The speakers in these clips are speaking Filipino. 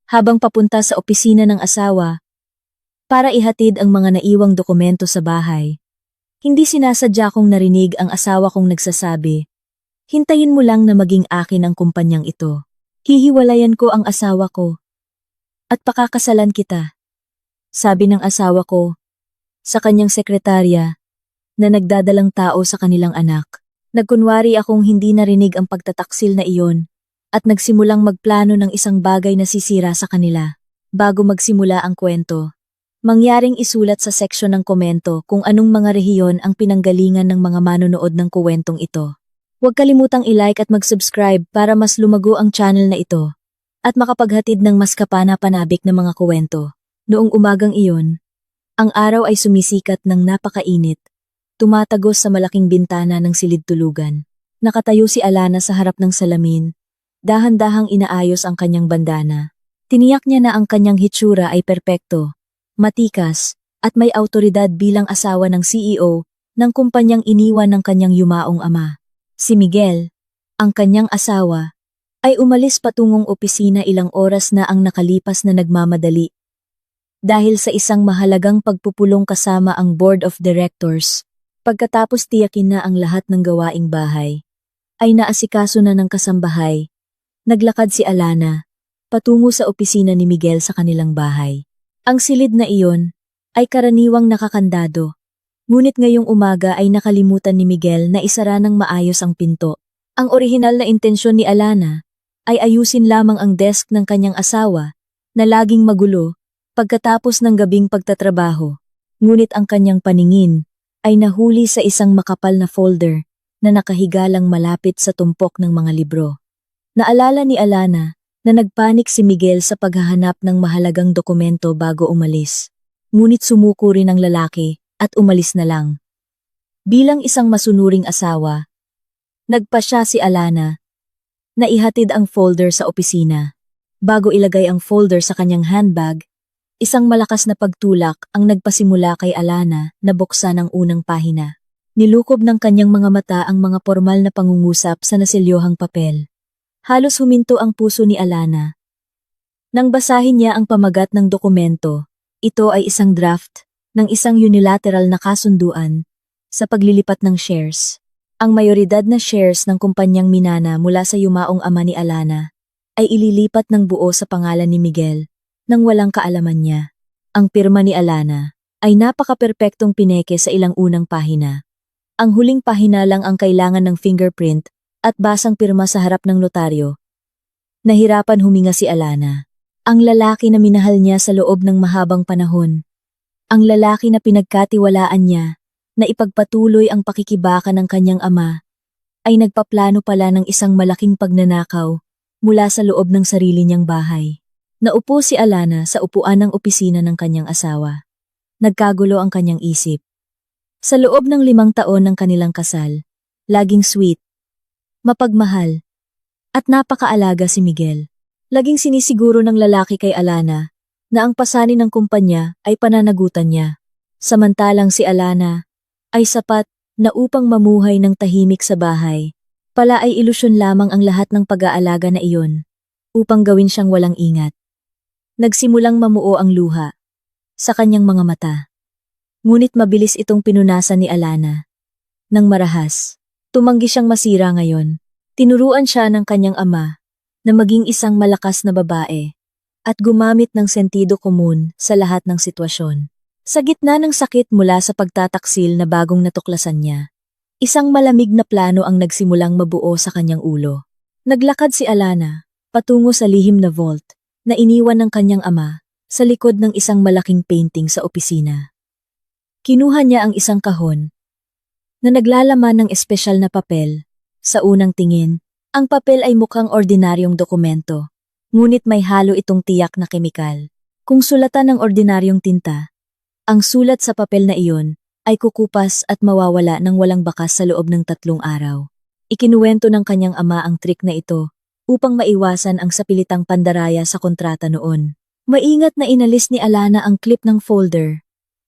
habang papunta sa opisina ng asawa para ihatid ang mga naiwang dokumento sa bahay. Hindi sinasadya kong narinig ang asawa kong nagsasabi, "Hintayin mo lang na maging akin ang kumpanyang ito. Hihiwalayan ko ang asawa ko at pakakasalan kita." Sabi ng asawa ko sa kanyang sekretarya na nagdadalang tao sa kanilang anak. Nagkunwari akong hindi narinig ang pagtataksil na iyon at nagsimulang magplano ng isang bagay na sisira sa kanila. Bago magsimula ang kwento, mangyaring isulat sa seksyon ng komento kung anong mga rehiyon ang pinanggalingan ng mga manonood ng kuwentong ito. Huwag kalimutang i-like at mag-subscribe para mas lumago ang channel na ito at makapaghatid ng mas kapana-panabik na mga kuwento. Noong umagang iyon, ang araw ay sumisikat ng napakainit, tumatagos sa malaking bintana ng silid-tulugan. Nakatayo si Alana sa harap ng salamin, dahan-dahang inaayos ang kanyang bandana. Tiniyak niya na ang kanyang hitsura ay perpekto, matikas, at may awtoridad bilang asawa ng CEO ng kumpanyang iniwan ng kanyang yumaong ama. Si Miguel, ang kanyang asawa, ay umalis patungong opisina ilang oras na ang nakalipas na nagmamadali. Dahil sa isang mahalagang pagpupulong kasama ang Board of Directors, pagkatapos tiyakin na ang lahat ng gawaing bahay, ay naasikaso na ng kasambahay. Naglakad si Alana patungo sa opisina ni Miguel sa kanilang bahay. Ang silid na iyon ay karaniwang nakakandado, ngunit ngayong umaga ay nakalimutan ni Miguel na isara ng maayos ang pinto. Ang orihinal na intensyon ni Alana ay ayusin lamang ang desk ng kanyang asawa na laging magulo pagkatapos ng gabing pagtatrabaho. Ngunit ang kanyang paningin ay nahuli sa isang makapal na folder na nakahigalang malapit sa tumpok ng mga libro. Naalala ni Alana na nagpanik si Miguel sa paghahanap ng mahalagang dokumento bago umalis. Ngunit sumuko rin ang lalaki at umalis na lang. Bilang isang masunuring asawa, nagpasya si Alana na ihatid ang folder sa opisina. Bago ilagay ang folder sa kanyang handbag, isang malakas na pagtulak ang nagpasimula kay Alana na buksan ang unang pahina. Nilukob ng kanyang mga mata ang mga formal na pangungusap sa nasilyohang papel. Halos huminto ang puso ni Alana. Nang basahin niya ang pamagat ng dokumento, ito ay isang draft ng isang unilateral na kasunduan sa paglilipat ng shares. Ang mayoridad na shares ng kumpanyang Minana mula sa yumaong ama ni Alana ay ililipat ng buo sa pangalan ni Miguel nang walang kaalaman niya. Ang pirma ni Alana ay napaka-perpektong pineke sa ilang unang pahina. Ang huling pahina lang ang kailangan ng fingerprint at basang pirma sa harap ng notaryo. Nahirapan huminga si Alana. Ang lalaki na minahal niya sa loob ng mahabang panahon. Ang lalaki na pinagkatiwalaan niya na ipagpatuloy ang pakikibaka ng kanyang ama ay nagpaplano pala ng isang malaking pagnanakaw mula sa loob ng sarili niyang bahay. Naupo si Alana sa upuan ng opisina ng kanyang asawa. Nagkagulo ang kanyang isip. Sa loob ng 5 taon ng kanilang kasal, laging sweet, mapagmahal, at napakaalaga si Miguel. Laging sinisiguro ng lalaki kay Alana na ang pasanin ng kumpanya ay pananagutan niya. Samantalang si Alana ay sapat na upang mamuhay ng tahimik sa bahay. Pala ay ilusyon lamang ang lahat ng pag-aalaga na iyon upang gawin siyang walang ingat. Nagsimulang mamuo ang luha sa kanyang mga mata. Ngunit mabilis itong pinunasan ni Alana. Nang marahas, tumanggi siyang masira ngayon. Tinuruan siya ng kanyang ama na maging isang malakas na babae at gumamit ng sentido komun sa lahat ng sitwasyon. Sa gitna ng sakit mula sa pagtataksil na bagong natuklasan niya, isang malamig na plano ang nagsimulang mabuo sa kanyang ulo. Naglakad si Alana patungo sa lihim na vault na iniwan ng kanyang ama sa likod ng isang malaking painting sa opisina. Kinuha niya ang isang kahon na naglalaman ng espesyal na papel. Sa unang tingin, ang papel ay mukhang ordinaryong dokumento, ngunit may halo itong tiyak na kemikal. Kung sulatan ng ordinaryong tinta, ang sulat sa papel na iyon ay kukupas at mawawala ng walang bakas sa loob ng 3 araw. Ikinuwento ng kanyang ama ang trik na ito upang maiwasan ang sapilitang pandaraya sa kontrata noon. Maingat na inalis ni Alana ang clip ng folder.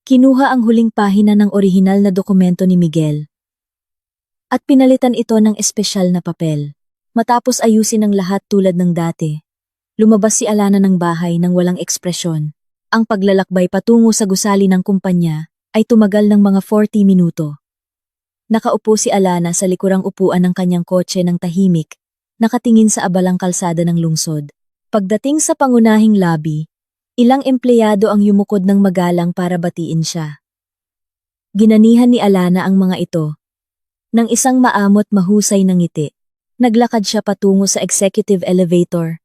Kinuha ang huling pahina ng orihinal na dokumento ni Miguel at pinalitan ito ng espesyal na papel. Matapos ayusin ang lahat tulad ng dati, Lumabas si Alana ng bahay nang walang ekspresyon. Ang paglalakbay patungo sa gusali ng kumpanya ay tumagal ng mga 40 minuto. Nakaupo si Alana sa likurang upuan ng kanyang kotse ng tahimik, nakatingin sa abalang kalsada ng lungsod. Pagdating sa pangunahing lobby, ilang empleyado ang yumukod ng magalang para batiin siya. Ginanihan ni Alana ang mga ito. Nang isang maamot mahusay na ngiti, naglakad siya patungo sa executive elevator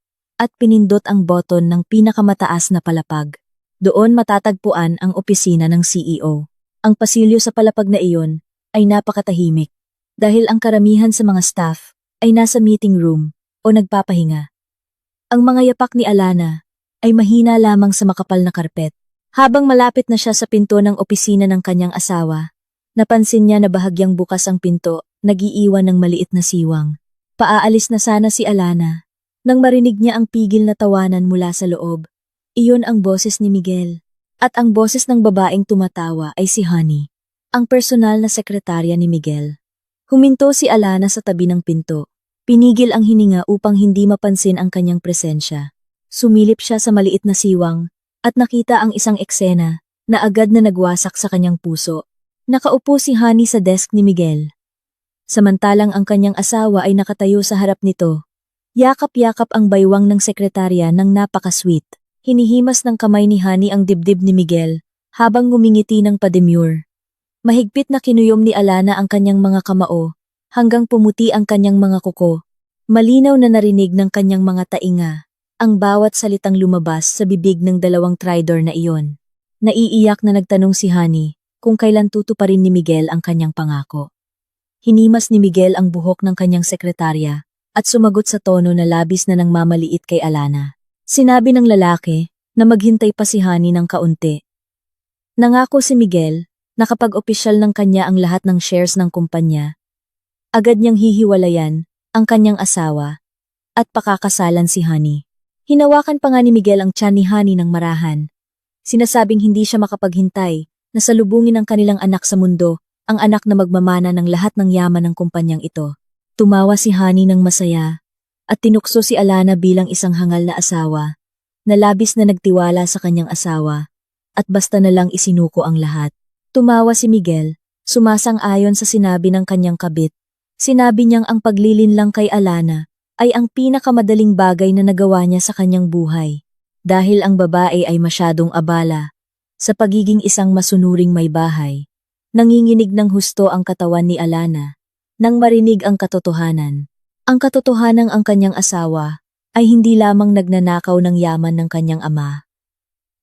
at pinindot ang button ng pinakamataas na palapag. Doon matatagpuan ang opisina ng CEO. Ang pasilyo sa palapag na iyon ay napakatahimik dahil ang karamihan sa mga staff ay nasa meeting room o nagpapahinga. Ang mga yapak ni Alana ay mahina lamang sa makapal na karpet. Habang malapit na siya sa pinto ng opisina ng kanyang asawa, napansin niya na bahagyang bukas ang pinto, nag-iiwan ng maliit na siwang. Paaalis na sana si Alana nang marinig niya ang pigil na tawanan mula sa loob. Iyon ang boses ni Miguel. At ang boses ng babaeng tumatawa ay si Honey, ang personal na sekretarya ni Miguel. Huminto si Alana sa tabi ng pinto. Pinigil ang hininga upang hindi mapansin ang kanyang presensya. Sumilip siya sa maliit na siwang at nakita ang isang eksena na agad na nagwasak sa kanyang puso. Nakaupo si Honey sa desk ni Miguel. Samantalang ang kanyang asawa ay nakatayo sa harap nito. Yakap-yakap ang baywang ng sekretarya ng napaka-sweet. Hinihimas ng kamay ni Honey ang dibdib ni Miguel habang ngumingiti ng pademure. Mahigpit na kinuyom ni Alana ang kanyang mga kamao hanggang pumuti ang kanyang mga kuko. Malinaw na narinig ng kanyang mga tainga ang bawat salitang lumabas sa bibig ng dalawang traidor na iyon. Naiiyak na nagtanong si Honey kung kailan tutuparin ni Miguel ang kanyang pangako. Hinimas ni Miguel ang buhok ng kanyang sekretarya at sumagot sa tono na labis na nang mamaliit kay Alana. Sinabi ng lalaki na maghintay pa si Honey ng kaunti. Nangako si Miguel na kapag opisyal ng kanya ang lahat ng shares ng kumpanya, agad niyang hihiwalayan ang kanyang asawa at pakakasalan si Honey. Hinawakan pa nga ni Miguel ang tiyan ni Honey ng marahan. Sinasabing hindi siya makapaghintay na salubungin ang kanilang anak sa mundo, ang anak na magmamana ng lahat ng yaman ng kumpanyang ito. Tumawa si Honey ng masaya at tinukso si Alana bilang isang hangal na asawa na labis na nagtiwala sa kanyang asawa at basta na lang isinuko ang lahat. Tumawa si Miguel, sumasang-ayon sa sinabi ng kanyang kabit. Sinabi niyang ang paglilinlang kay Alana ay ang pinakamadaling bagay na nagawa niya sa kanyang buhay dahil ang babae ay masyadong abala sa pagiging isang masunuring may bahay. Nanginginig ng husto ang katawan ni Alana nang marinig ang katotohanan. Ang katotohanang ang kanyang asawa ay hindi lamang nagnanakaw ng yaman ng kanyang ama,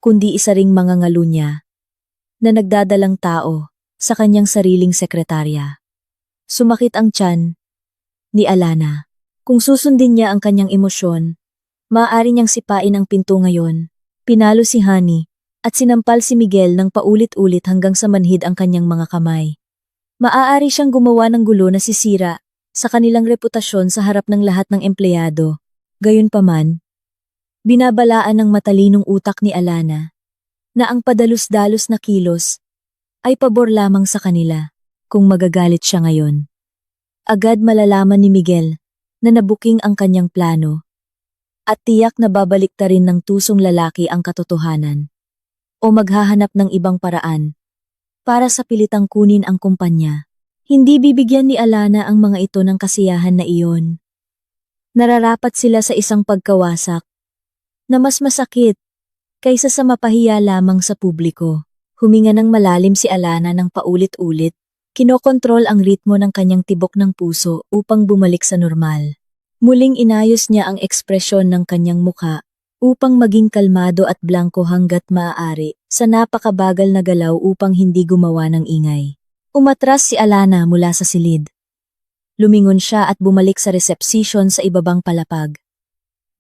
kundi isa ring mangangalo niya na nagdadalang tao sa kanyang sariling sekretarya. Sumakit ang tiyan ni Alana. Kung susundin niya ang kanyang emosyon, maaari niyang sipain ang pinto ngayon. Pinalo si Honey at sinampal si Miguel ng paulit-ulit hanggang sa manhid ang kanyang mga kamay. Maaari siyang gumawa ng gulo na sisira sa kanilang reputasyon sa harap ng lahat ng empleyado. Gayunpaman, binabalaan ng matalinong utak ni Alana na ang padalos-dalos na kilos ay pabor lamang sa kanila kung magagalit siya ngayon. Agad malalaman ni Miguel na nabuking ang kanyang plano at tiyak na babaliktarin ng tusong lalaki ang katotohanan o maghahanap ng ibang paraan para sa pilitang kunin ang kumpanya. Hindi bibigyan ni Alana ang mga ito ng kasiyahan na iyon. Nararapat sila sa isang pagkawasak na mas masakit kaysa sa mapahiya lamang sa publiko. Huminga ng malalim si Alana ng paulit-ulit, kinokontrol ang ritmo ng kanyang tibok ng puso upang bumalik sa normal. Muling inayos niya ang ekspresyon ng kanyang mukha upang maging kalmado at blanko hanggat maaari sa napakabagal na galaw upang hindi gumawa ng ingay. Umatras si Alana mula sa silid. Lumingon siya at bumalik sa resepsisyon sa ibabang palapag.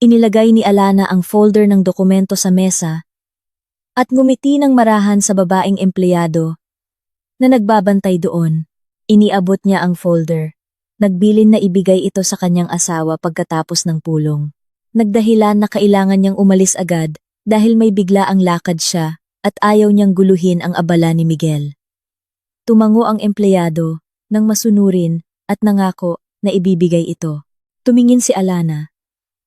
Inilagay ni Alana ang folder ng dokumento sa mesa at ngumiti ng marahan sa babaeng empleyado na nagbabantay doon. Iniabot niya ang folder. Nagbilin na ibigay ito sa kanyang asawa pagkatapos ng pulong. Nagdahilan na kailangan niyang umalis agad dahil may bigla ang lakad siya at ayaw niyang guluhin ang abala ni Miguel. Tumango ang empleyado nang masunurin at nangako na ibibigay ito. Tumingin si Alana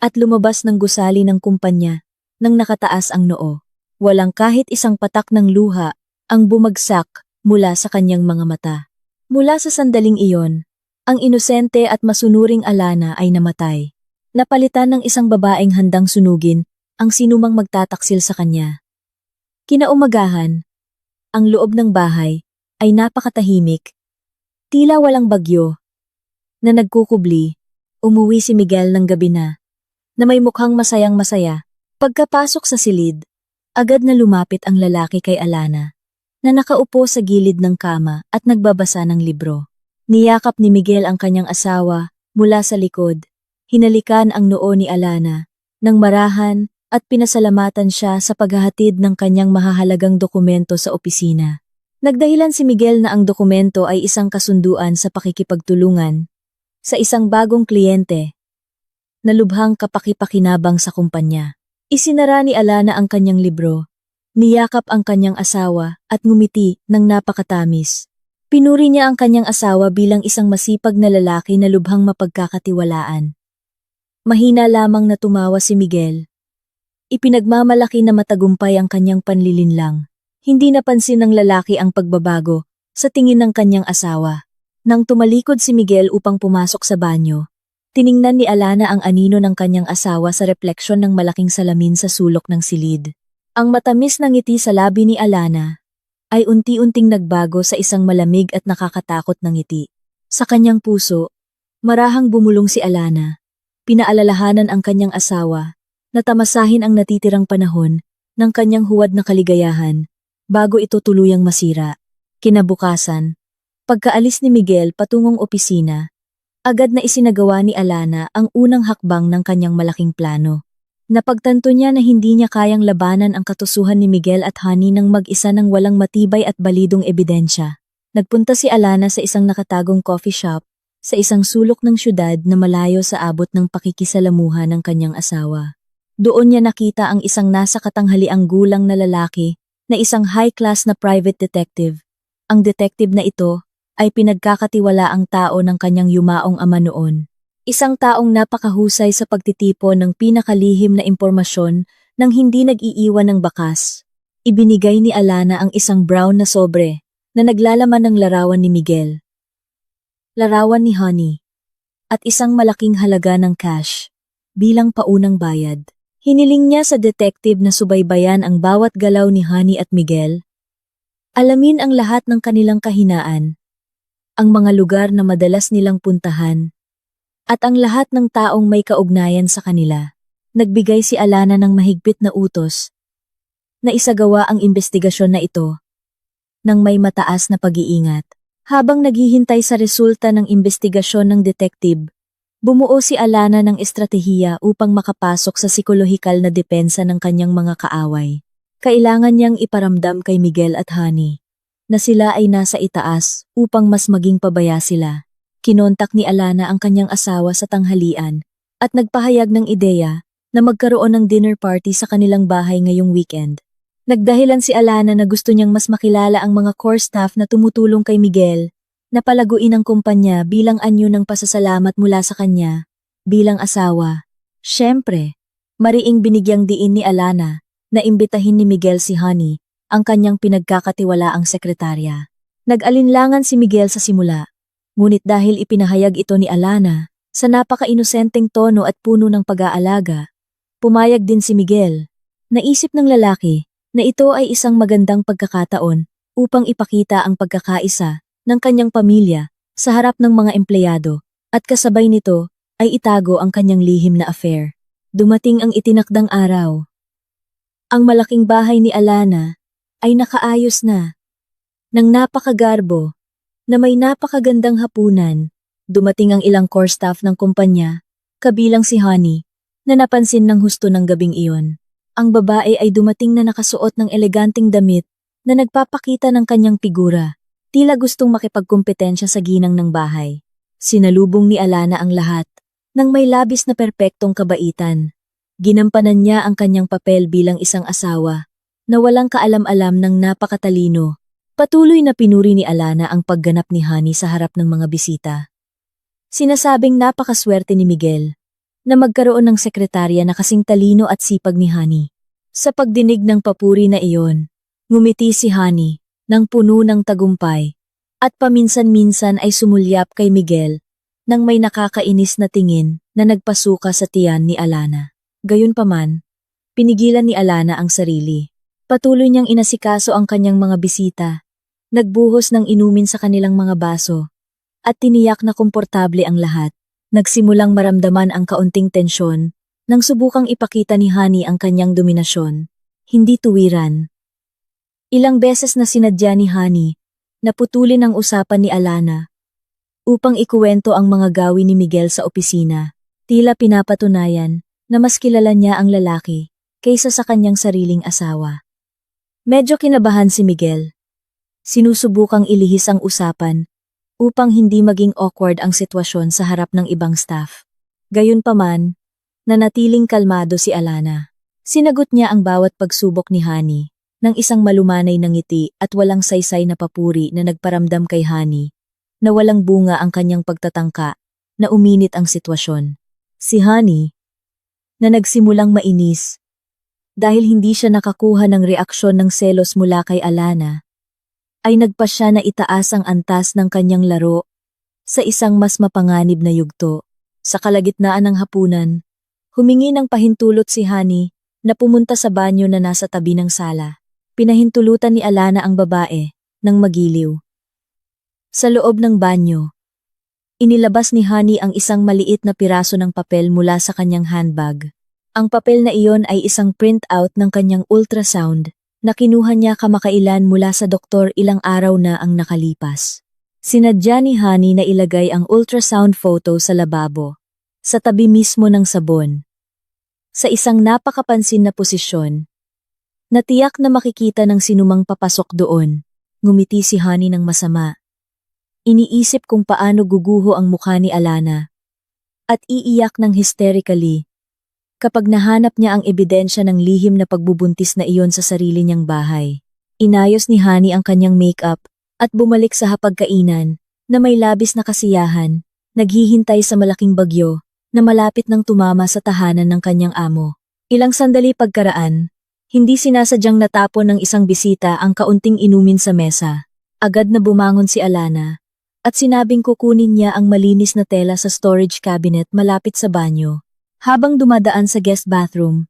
at lumabas ng gusali ng kumpanya nang nakataas ang noo. Walang kahit isang patak ng luha ang bumagsak mula sa kanyang mga mata. Mula sa sandaling iyon, ang inosente at masunuring Alana ay namatay. Napalitan ng isang babaeng handang sunugin ang sinumang magtataksil sa kanya. Kinaumagahan, ang loob ng bahay ay napakatahimik. Tila walang bagyo na nagkukubli. Umuwi si Miguel ng gabi na may mukhang masayang masaya. Pagkapasok sa silid, agad na lumapit ang lalaki kay Alana na nakaupo sa gilid ng kama at nagbabasa ng libro. Niyakap ni Miguel ang kanyang asawa mula sa likod. Hinalikan ang noo ni Alana nang marahan at pinasalamatan siya sa paghahatid ng kanyang mahahalagang dokumento sa opisina. Nagdahilan si Miguel na ang dokumento ay isang kasunduan sa pakikipagtulungan sa isang bagong kliyente na lubhang kapakipakinabang sa kumpanya. Isinara ni Alana ang kanyang libro, niyakap ang kanyang asawa at ngumiti ng napakatamis. Pinuri niya ang kanyang asawa bilang isang masipag na lalaki na lubhang mapagkakatiwalaan. Mahina lamang na tumawa si Miguel. Ipinagmamalaki na matagumpay ang kanyang panlilinlang. Hindi napansin ng lalaki ang pagbabago sa tingin ng kanyang asawa. Nang tumalikod si Miguel upang pumasok sa banyo, tiningnan ni Alana ang anino ng kanyang asawa sa refleksyon ng malaking salamin sa sulok ng silid. Ang matamis na ngiti sa labi ni Alana ay unti-unting nagbago sa isang malamig at nakakatakot na ngiti. Sa kanyang puso, marahang bumulong si Alana. Pinaalalahanan ang kanyang asawa na tamasahin ang natitirang panahon ng kanyang huwad na kaligayahan bago ito tuluyang masira. Kinabukasan, pagkaalis ni Miguel patungong opisina, agad na isinagawa ni Alana ang unang hakbang ng kanyang malaking plano. Napagtanto niya na hindi niya kayang labanan ang katusuhan ni Miguel at Honey nang mag-isa ng walang matibay at balidong ebidensya. Nagpunta si Alana sa isang nakatagong coffee shop sa isang sulok ng syudad na malayo sa abot ng pakikisalamuha ng kanyang asawa. Doon niya nakita ang isang nasa katanghaliang gulang na lalaki na isang high-class na private detective. Ang detective na ito ay pinagkakatiwalaang tao ng kanyang yumaong ama noon. Isang taong napakahusay sa pagtitipon ng pinakalihim na impormasyon nang hindi nag-iiwan ng bakas. Ibinigay ni Alana ang isang brown na sobre na naglalaman ng larawan ni Miguel, larawan ni Honey, at isang malaking halaga ng cash bilang paunang bayad. Hiniling niya sa detective na subaybayan ang bawat galaw ni Honey at Miguel. Alamin ang lahat ng kanilang kahinaan, ang mga lugar na madalas nilang puntahan, at ang lahat ng taong may kaugnayan sa kanila. Nagbigay si Alana ng mahigpit na utos na isagawa ang investigasyon na ito ng may mataas na pag-iingat. Habang naghihintay sa resulta ng investigasyon ng detective, bumuo si Alana ng estratehiya upang makapasok sa psikolohikal na depensa ng kanyang mga kaaway. Kailangan niyang iparamdam kay Miguel at Honey na sila ay nasa itaas upang mas maging pabaya sila. Kinontak ni Alana ang kanyang asawa sa tanghalian at nagpahayag ng ideya na magkaroon ng dinner party sa kanilang bahay ngayong weekend. Nagdahilan si Alana na gusto niyang mas makilala ang mga core staff na tumutulong kay Miguel na palaguin ang kumpanya bilang anyo ng pasasalamat mula sa kanya bilang asawa. Siyempre, mariing binigyang diin ni Alana na imbitahin ni Miguel si Honey, ang kanyang pinagkakatiwalaang sekretarya. Nag-alinlangan si Miguel sa simula. Ngunit dahil ipinahayag ito ni Alana sa napaka-inosenteng tono at puno ng pag-aalaga, pumayag din si Miguel. Naisip ng lalaki na ito ay isang magandang pagkakataon upang ipakita ang pagkakaisa ng kanyang pamilya sa harap ng mga empleyado at kasabay nito ay itago ang kanyang lihim na affair. Dumating ang itinakdang araw. Ang malaking bahay ni Alana ay nakaayos na. Nang napakagarbo, na may napakagandang hapunan, dumating ang ilang core staff ng kumpanya, kabilang si Honey, na napansin ng husto ng gabing iyon. Ang babae ay dumating na nakasuot ng eleganteng damit na nagpapakita ng kanyang figura, tila gustong makipagkumpetensya sa ginang ng bahay. Sinalubong ni Alana ang lahat, nang may labis na perpektong kabaitan. Ginampanan niya ang kanyang papel bilang isang asawa, na walang kaalam-alam ng napakatalino. Patuloy na pinuri ni Alana ang pagganap ni Honey sa harap ng mga bisita. Sinasabing napakaswerte ni Miguel na magkaroon ng sekretarya na kasing talino at sipag ni Honey. Sa pagdinig ng papuri na iyon, ngumiti si Honey nang puno ng tagumpay at paminsan-minsan ay sumulyap kay Miguel nang may nakakainis na tingin na nagpasuka sa tiyan ni Alana. Gayunpaman, pinigilan ni Alana ang sarili. Patuloy niyang inasikaso ang kanyang mga bisita, nagbuhos ng inumin sa kanilang mga baso, at tiniyak na komportable ang lahat. Nagsimulang maramdaman ang kaunting tensyon nang subukang ipakita ni Honey ang kanyang dominasyon. Hindi tuwiran. Ilang beses na sinadya ni Honey na putulin ang usapan ni Alana upang ikuwento ang mga gawi ni Miguel sa opisina. Tila pinapatunayan na mas kilala niya ang lalaki kaysa sa kanyang sariling asawa. Medyo kinabahan si Miguel. Sinusubukang ilihis ang usapan upang hindi maging awkward ang sitwasyon sa harap ng ibang staff. Gayunpaman, nanatiling kalmado si Alana. Sinagot niya ang bawat pagsubok ni Honey ng isang malumanay na ngiti at walang saysay na papuri na nagparamdam kay Honey na walang bunga ang kanyang pagtatangka na uminit ang sitwasyon. Si Honey, na nagsimulang mainis dahil hindi siya nakakuha ng reaksyon ng selos mula kay Alana, ay nagpasya na itaas ang antas ng kanyang laro sa isang mas mapanganib na yugto. Sa kalagitnaan ng hapunan, humingi ng pahintulot si Honey na pumunta sa banyo na nasa tabi ng sala. Pinahintulutan ni Alana ang babae nang magiliw. Sa loob ng banyo, inilabas ni Honey ang isang maliit na piraso ng papel mula sa kanyang handbag. Ang papel na iyon ay isang printout ng kanyang ultrasound na kinuha niya kamakailan mula sa doktor ilang araw na ang nakalipas. Sinadya ni Honey na ilagay ang ultrasound photo sa lababo, sa tabi mismo ng sabon. Sa isang napakapansin na posisyon, natiyak na makikita ng sinumang papasok doon. Ngumiti si Honey ng masama. Iniisip kung paano guguho ang mukha ni Alana at iiyak ng hysterically kapag nahanap niya ang ebidensya ng lihim na pagbubuntis na iyon sa sarili niyang bahay. Inayos ni Honey ang kanyang makeup at bumalik sa hapagkainan na may labis na kasiyahan, naghihintay sa malaking bagyo na malapit nang tumama sa tahanan ng kanyang amo. Ilang sandali pagkaraan, hindi sinasadyang natapon ng isang bisita ang kaunting inumin sa mesa. Agad na bumangon si Alana at sinabing kukunin niya ang malinis na tela sa storage cabinet malapit sa banyo. Habang dumadaan sa guest bathroom,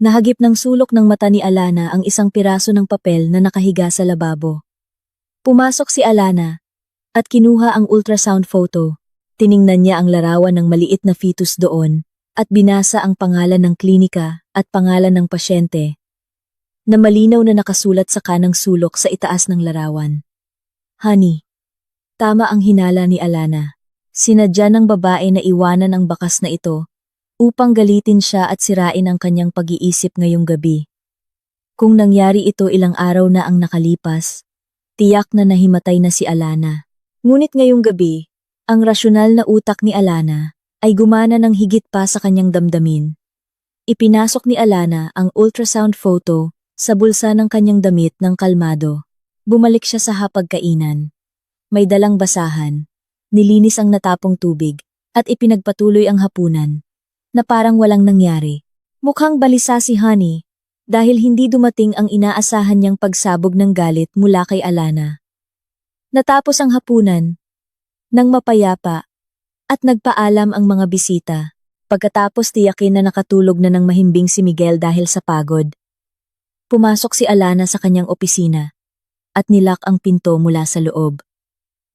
nahagip ng sulok ng mata ni Alana ang isang piraso ng papel na nakahiga sa lababo. Pumasok si Alana at kinuha ang ultrasound photo. Tiningnan niya ang larawan ng maliit na fetus doon at binasa ang pangalan ng klinika at pangalan ng pasyente na malinaw na nakasulat sa kanang sulok sa itaas ng larawan. Honey, tama ang hinala ni Alana. Sinadya ng babae na iwanan ang bakas na ito upang galitin siya at sirain ang kanyang pag-iisip ngayong gabi. Kung nangyari ito ilang araw na ang nakalipas, tiyak na nahimatay na si Alana. Ngunit ngayong gabi, ang rasyonal na utak ni Alana ay gumana ng higit pa sa kanyang damdamin. Ipinasok ni Alana ang ultrasound photo sa bulsa ng kanyang damit ng kalmado. Bumalik siya sa hapagkainan. May dalang basahan, nilinis ang natapong tubig, at ipinagpatuloy ang hapunan na parang walang nangyari. Mukhang balisa si Honey dahil hindi dumating ang inaasahan niyang pagsabog ng galit mula kay Alana. Natapos ang hapunan nang mapayapa at nagpaalam ang mga bisita. Pagkatapos tiyakin na nakatulog na ng mahimbing si Miguel dahil sa pagod. Pumasok si Alana sa kanyang opisina at nilak ang pinto mula sa loob.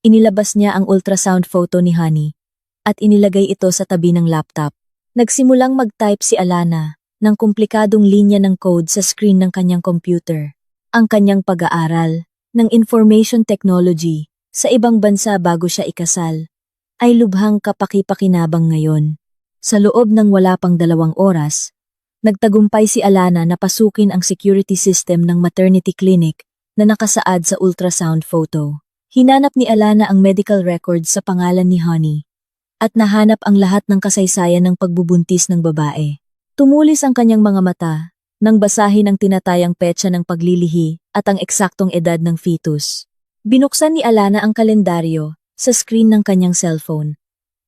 Inilabas niya ang ultrasound photo ni Honey at inilagay ito sa tabi ng laptop. Nagsimulang mag-type si Alana ng komplikadong linya ng code sa screen ng kanyang computer. Ang kanyang pag-aaral ng information technology sa ibang bansa bago siya ikasal ay lubhang kapaki-pakinabang ngayon. Sa loob ng wala pang 2 oras, nagtagumpay si Alana na pasukin ang security system ng maternity clinic na nakasaad sa ultrasound photo. Hinanap ni Alana ang medical records sa pangalan ni Honey at nahanap ang lahat ng kasaysayan ng pagbubuntis ng babae. Tumulis ang kanyang mga mata nang basahin ang tinatayang petsa ng paglilihi at ang eksaktong edad ng fetus. Binuksan ni Alana ang kalendaryo sa screen ng kanyang cellphone.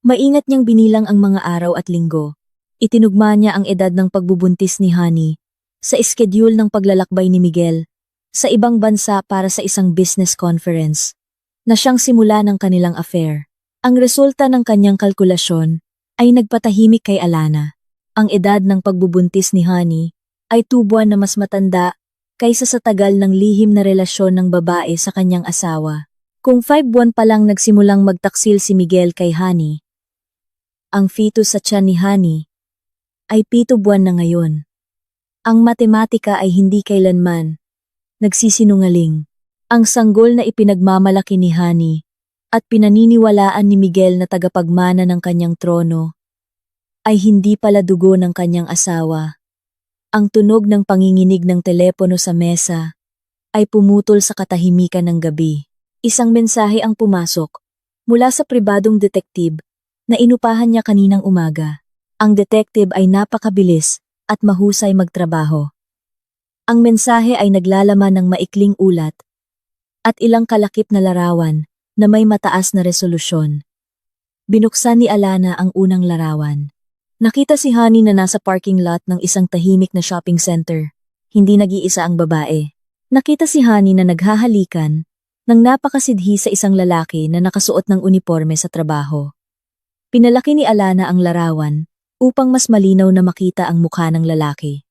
Maingat niyang binilang ang mga araw at linggo Itinugma niya ang edad ng pagbubuntis ni Honey sa schedule ng paglalakbay ni Miguel sa ibang bansa para sa isang business conference na siyang simula ng kanilang affair. Ang resulta ng kanyang kalkulasyon ay nagpatahimik kay Alana. Ang edad ng pagbubuntis ni Honey ay 2 buwan na mas matanda kaysa sa tagal ng lihim na relasyon ng babae sa kanyang asawa. Kung 5 buwan pa lang nagsimulang magtaksil si Miguel kay Honey, ang fetus sa tiyan ni Honey ay 7 buwan na ngayon. Ang matematika ay hindi kailanman nagsisinungaling. Ang sanggol na ipinagmamalaki ni Honey at pinaniniwalaan ni Miguel na tagapagmana ng kanyang trono ay hindi pala dugo ng kanyang asawa. Ang tunog ng panginginig ng telepono sa mesa ay pumutol sa katahimikan ng gabi. Isang mensahe ang pumasok mula sa pribadong detektib na inupahan niya kaninang umaga. Ang detective ay napakabilis at mahusay magtrabaho. Ang mensahe ay naglalaman ng maikling ulat at ilang kalakip na larawan na may mataas na resolusyon. Binuksan ni Alana ang unang larawan. Nakita si Honey na nasa parking lot ng isang tahimik na shopping center. Hindi nag-iisa ang babae. Nakita si Honey na naghahalikan ng napakasidhi sa isang lalaki na nakasuot ng uniforme sa trabaho. Pinalaki ni Alana ang larawan upang mas malinaw na makita ang mukha ng lalaki.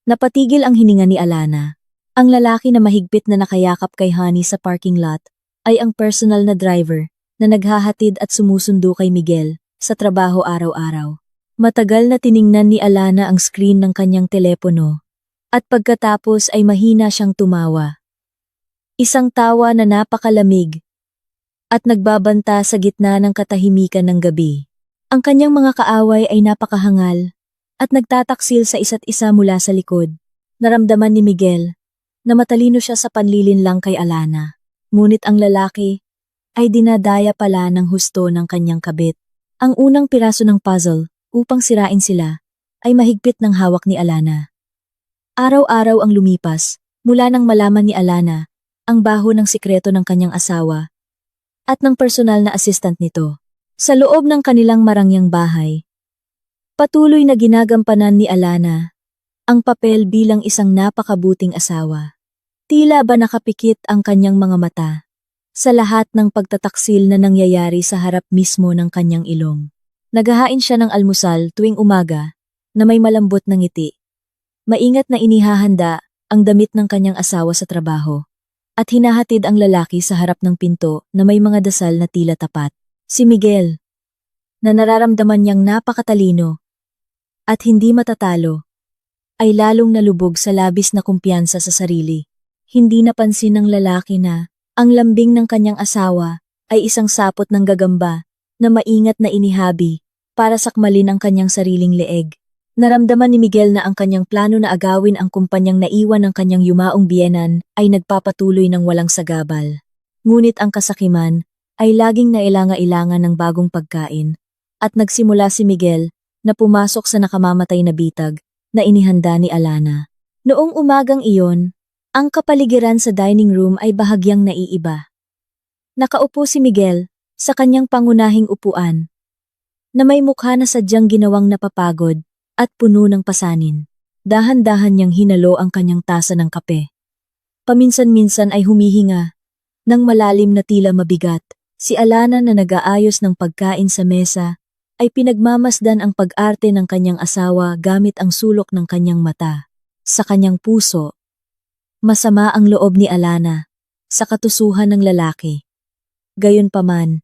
Napatigil ang hininga ni Alana. Ang lalaki na mahigpit na nakayakap kay Honey sa parking lot ay ang personal na driver na naghahatid at sumusundo kay Miguel sa trabaho araw-araw. Matagal na tiningnan ni Alana ang screen ng kanyang telepono at pagkatapos ay mahina siyang tumawa. Isang tawa na napakalamig at nagbabanta sa gitna ng katahimikan ng gabi. Ang kanyang mga kaaway ay napakahangal at nagtataksil sa isa't isa mula sa likod. Naramdaman ni Miguel na matalino siya sa panlilinlang kay Alana. Ngunit ang lalaki ay dinadaya pala ng husto ng kanyang kabit. Ang unang piraso ng puzzle upang sirain sila ay mahigpit ng hawak ni Alana. Araw-araw ang lumipas mula nang malaman ni Alana ang baho ng sikreto ng kanyang asawa at ng personal na assistant nito. Sa loob ng kanilang marangyang bahay, patuloy na ginagampanan ni Alana ang papel bilang isang napakabuting asawa. Tila ba nakapikit ang kanyang mga mata sa lahat ng pagtataksil na nangyayari sa harap mismo ng kanyang ilong. Naghahain siya ng almusal tuwing umaga na may malambot na ngiti. Maingat na inihahanda ang damit ng kanyang asawa sa trabaho at hinahatid ang lalaki sa harap ng pinto na may mga dasal na tila tapat. Si Miguel, na nararamdaman niyang napakatalino at hindi matatalo, ay lalong nalubog sa labis na kumpiyansa sa sarili. Hindi napansin ng lalaki na ang lambing ng kanyang asawa ay isang sapot ng gagamba na maingat na inihabi para sakmalin ang kanyang sariling leeg. Naramdaman ni Miguel na ang kanyang plano na agawin ang kumpanyang naiwan ng kanyang yumaong biyenan ay nagpapatuloy ng walang sagabal. Ngunit ang kasakiman ay laging nailanga-ilangan ng bagong pagkain at nagsimula si Miguel na pumasok sa nakamamatay na bitag na inihanda ni Alana. Noong umagang iyon, ang kapaligiran sa dining room ay bahagyang naiiba. Nakaupo si Miguel sa kanyang pangunahing upuan na may mukha na sadyang ginawang napapagod at puno ng pasanin. Dahan-dahan niyang hinalo ang kanyang tasa ng kape. Paminsan-minsan ay humihinga ng malalim na tila mabigat. Si Alana na nag-aayos ng pagkain sa mesa ay pinagmamasdan ang pag-arte ng kanyang asawa gamit ang sulok ng kanyang mata. Sa kanyang puso, masama ang loob ni Alana sa katusuhan ng lalaki. Gayunpaman,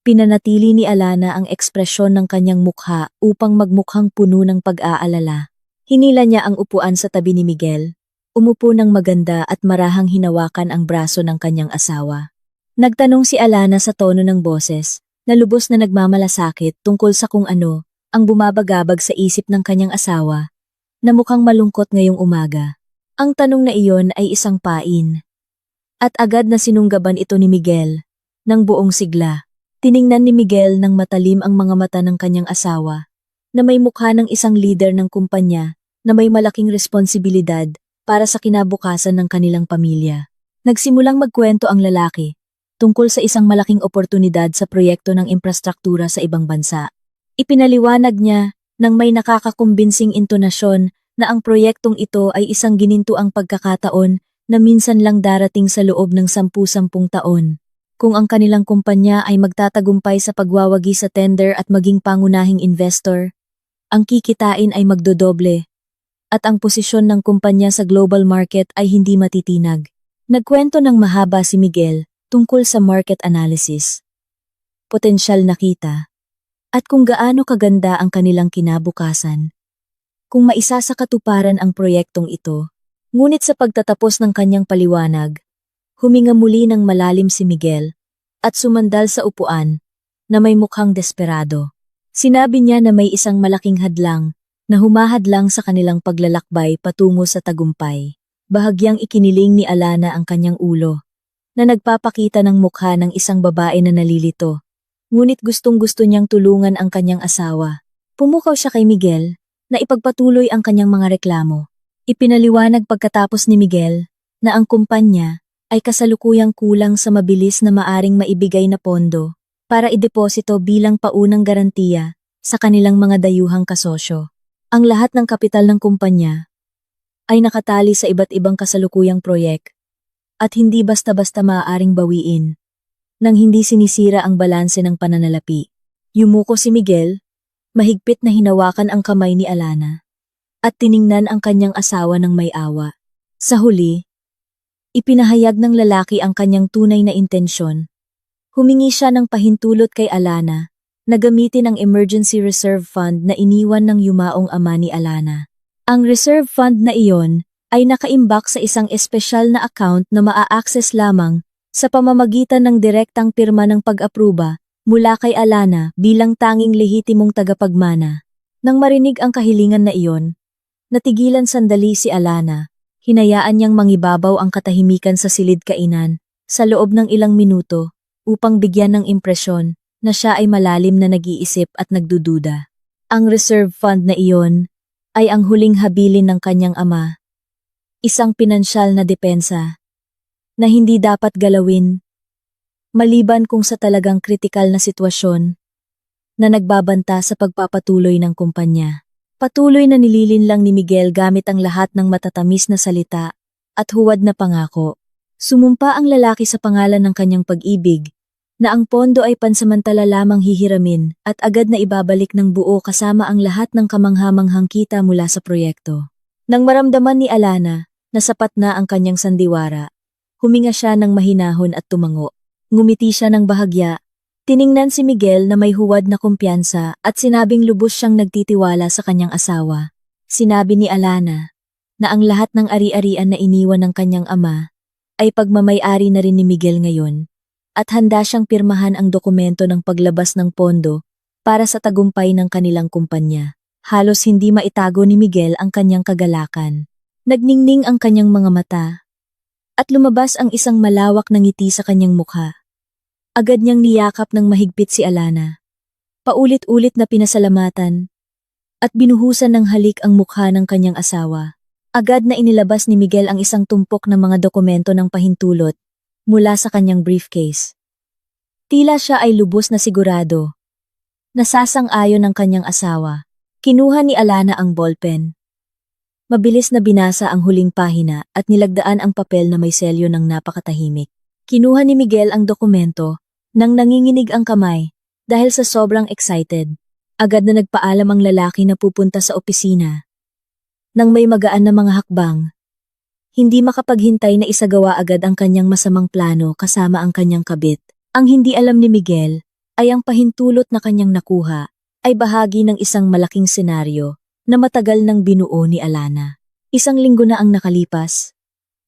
pinanatili ni Alana ang ekspresyon ng kanyang mukha upang magmukhang puno ng pag-aalala. Hinila niya ang upuan sa tabi ni Miguel, umupo ng maganda at marahang hinawakan ang braso ng kanyang asawa. Nagtanong si Alana sa tono ng boses, na lubos na nagmamalasakit tungkol sa kung ano ang bumabagabag sa isip ng kanyang asawa, na mukhang malungkot ngayong umaga. Ang tanong na iyon ay isang pain. At agad na sinunggaban ito ni Miguel ng buong sigla. Tiningnan ni Miguel ng matalim ang mga mata ng kanyang asawa, na may mukha ng isang leader ng kumpanya na may malaking responsibilidad para sa kinabukasan ng kanilang pamilya. Nagsimulang magkwento ang lalaki tungkol sa isang malaking oportunidad sa proyekto ng infrastruktura sa ibang bansa. Ipinaliwanag niya nang may nakakakumbinsing intonasyon na ang proyektong ito ay isang ginintuang pagkakataon na minsan lang darating sa loob ng 10-10 taon. Kung ang kanilang kumpanya ay magtatagumpay sa pagwawagi sa tender at maging pangunahing investor, ang kikitain ay magdodoble at ang posisyon ng kumpanya sa global market ay hindi matitinag. Nagkwento ng mahaba si Miguel tungkol sa market analysis, potensyal na kita, at kung gaano kaganda ang kanilang kinabukasan kung maisa sa katuparan ang proyektong ito. Ngunit sa pagtatapos ng kanyang paliwanag, huminga muli ng malalim si Miguel at sumandal sa upuan na may mukhang desperado. Sinabi niya na may isang malaking hadlang na humahadlang sa kanilang paglalakbay patungo sa tagumpay. Bahagyang ikiniling ni Alana ang kanyang ulo na nagpapakita ng mukha ng isang babae na nalilito. Ngunit gustong-gusto niyang tulungan ang kanyang asawa. Pumukaw siya kay Miguel na ipagpatuloy ang kanyang mga reklamo. Ipinaliwanag pagkatapos ni Miguel na ang kumpanya ay kasalukuyang kulang sa mabilis na maaring maibigay na pondo para ideposito bilang paunang garantiya sa kanilang mga dayuhang kasosyo. Ang lahat ng kapital ng kumpanya ay nakatali sa iba't ibang kasalukuyang proyek at hindi basta-basta maaaring bawiin nang hindi sinisira ang balanse ng pananalapi. Yumuko si Miguel, mahigpit na hinawakan ang kamay ni Alana at tiningnan ang kanyang asawa ng may awa. Sa huli, ipinahayag ng lalaki ang kanyang tunay na intensyon. Humingi siya ng pahintulot kay Alana na gamitin ang emergency reserve fund na iniwan ng yumaong ama ni Alana. Ang reserve fund na iyon ay nakaimbak sa isang espesyal na account na maa-access lamang sa pamamagitan ng direktang pirma ng pag-apruba mula kay Alana bilang tanging lehitimong tagapagmana. Nang marinig ang kahilingan na iyon, natigilan sandali si Alana. Hinayaan niyang mangibabaw ang katahimikan sa silid kainan sa loob ng ilang minuto upang bigyan ng impresyon na siya ay malalim na nag-iisip at nagdududa. Ang reserve fund na iyon ay ang huling habilin ng kanyang ama. Isang pinansyal na depensa na hindi dapat galawin maliban kung sa talagang kritikal na sitwasyon na nagbabanta sa pagpapatuloy ng kumpanya. Patuloy na nililin lang ni Miguel gamit ang lahat ng matatamis na salita at huwad na pangako. Sumumpa ang lalaki sa pangalan ng kanyang pag-ibig na ang pondo ay pansamantala lamang hihiramin at agad na ibabalik ng buo kasama ang lahat ng kamanghamanghang kita mula sa proyekto. Nang maramdaman ni Alana na sapat na ang kanyang sandiwara, huminga siya ng mahinahon at tumango. Ngumiti siya ng bahagya. Tiningnan si Miguel na may huwad na kumpiyansa at sinabing lubos siyang nagtitiwala sa kanyang asawa. Sinabi ni Alana na ang lahat ng ari-arian na iniwan ng kanyang ama ay pagmamay-ari na rin ni Miguel ngayon at handa siyang pirmahan ang dokumento ng paglabas ng pondo para sa tagumpay ng kanilang kumpanya. Halos hindi maitago ni Miguel ang kanyang kagalakan. Nagningning ang kanyang mga mata at lumabas ang isang malawak na ngiti sa kanyang mukha. Agad niyang niyakap ng mahigpit si Alana. Paulit-ulit na pinasalamatan at binuhusan ng halik ang mukha ng kanyang asawa. Agad na inilabas ni Miguel ang isang tumpok ng mga dokumento ng pahintulot mula sa kanyang briefcase. Tila siya ay lubos na sigurado. Nasasang-ayon ang kanyang asawa. Kinuha ni Alana ang ballpen. Mabilis na binasa ang huling pahina at nilagdaan ang papel na may selyo ng napakatahimik. Kinuha ni Miguel ang dokumento nang nanginginig ang kamay dahil sa sobrang excited. Agad na nagpaalam ang lalaki na pupunta sa opisina. Nang may magaan na mga hakbang, hindi makapaghintay na isagawa agad ang kanyang masamang plano kasama ang kanyang kabit. Ang hindi alam ni Miguel ay ang pahintulot na kanyang nakuha ay bahagi ng isang malaking senaryo na matagal nang binuo ni Alana. Isang linggo na ang nakalipas.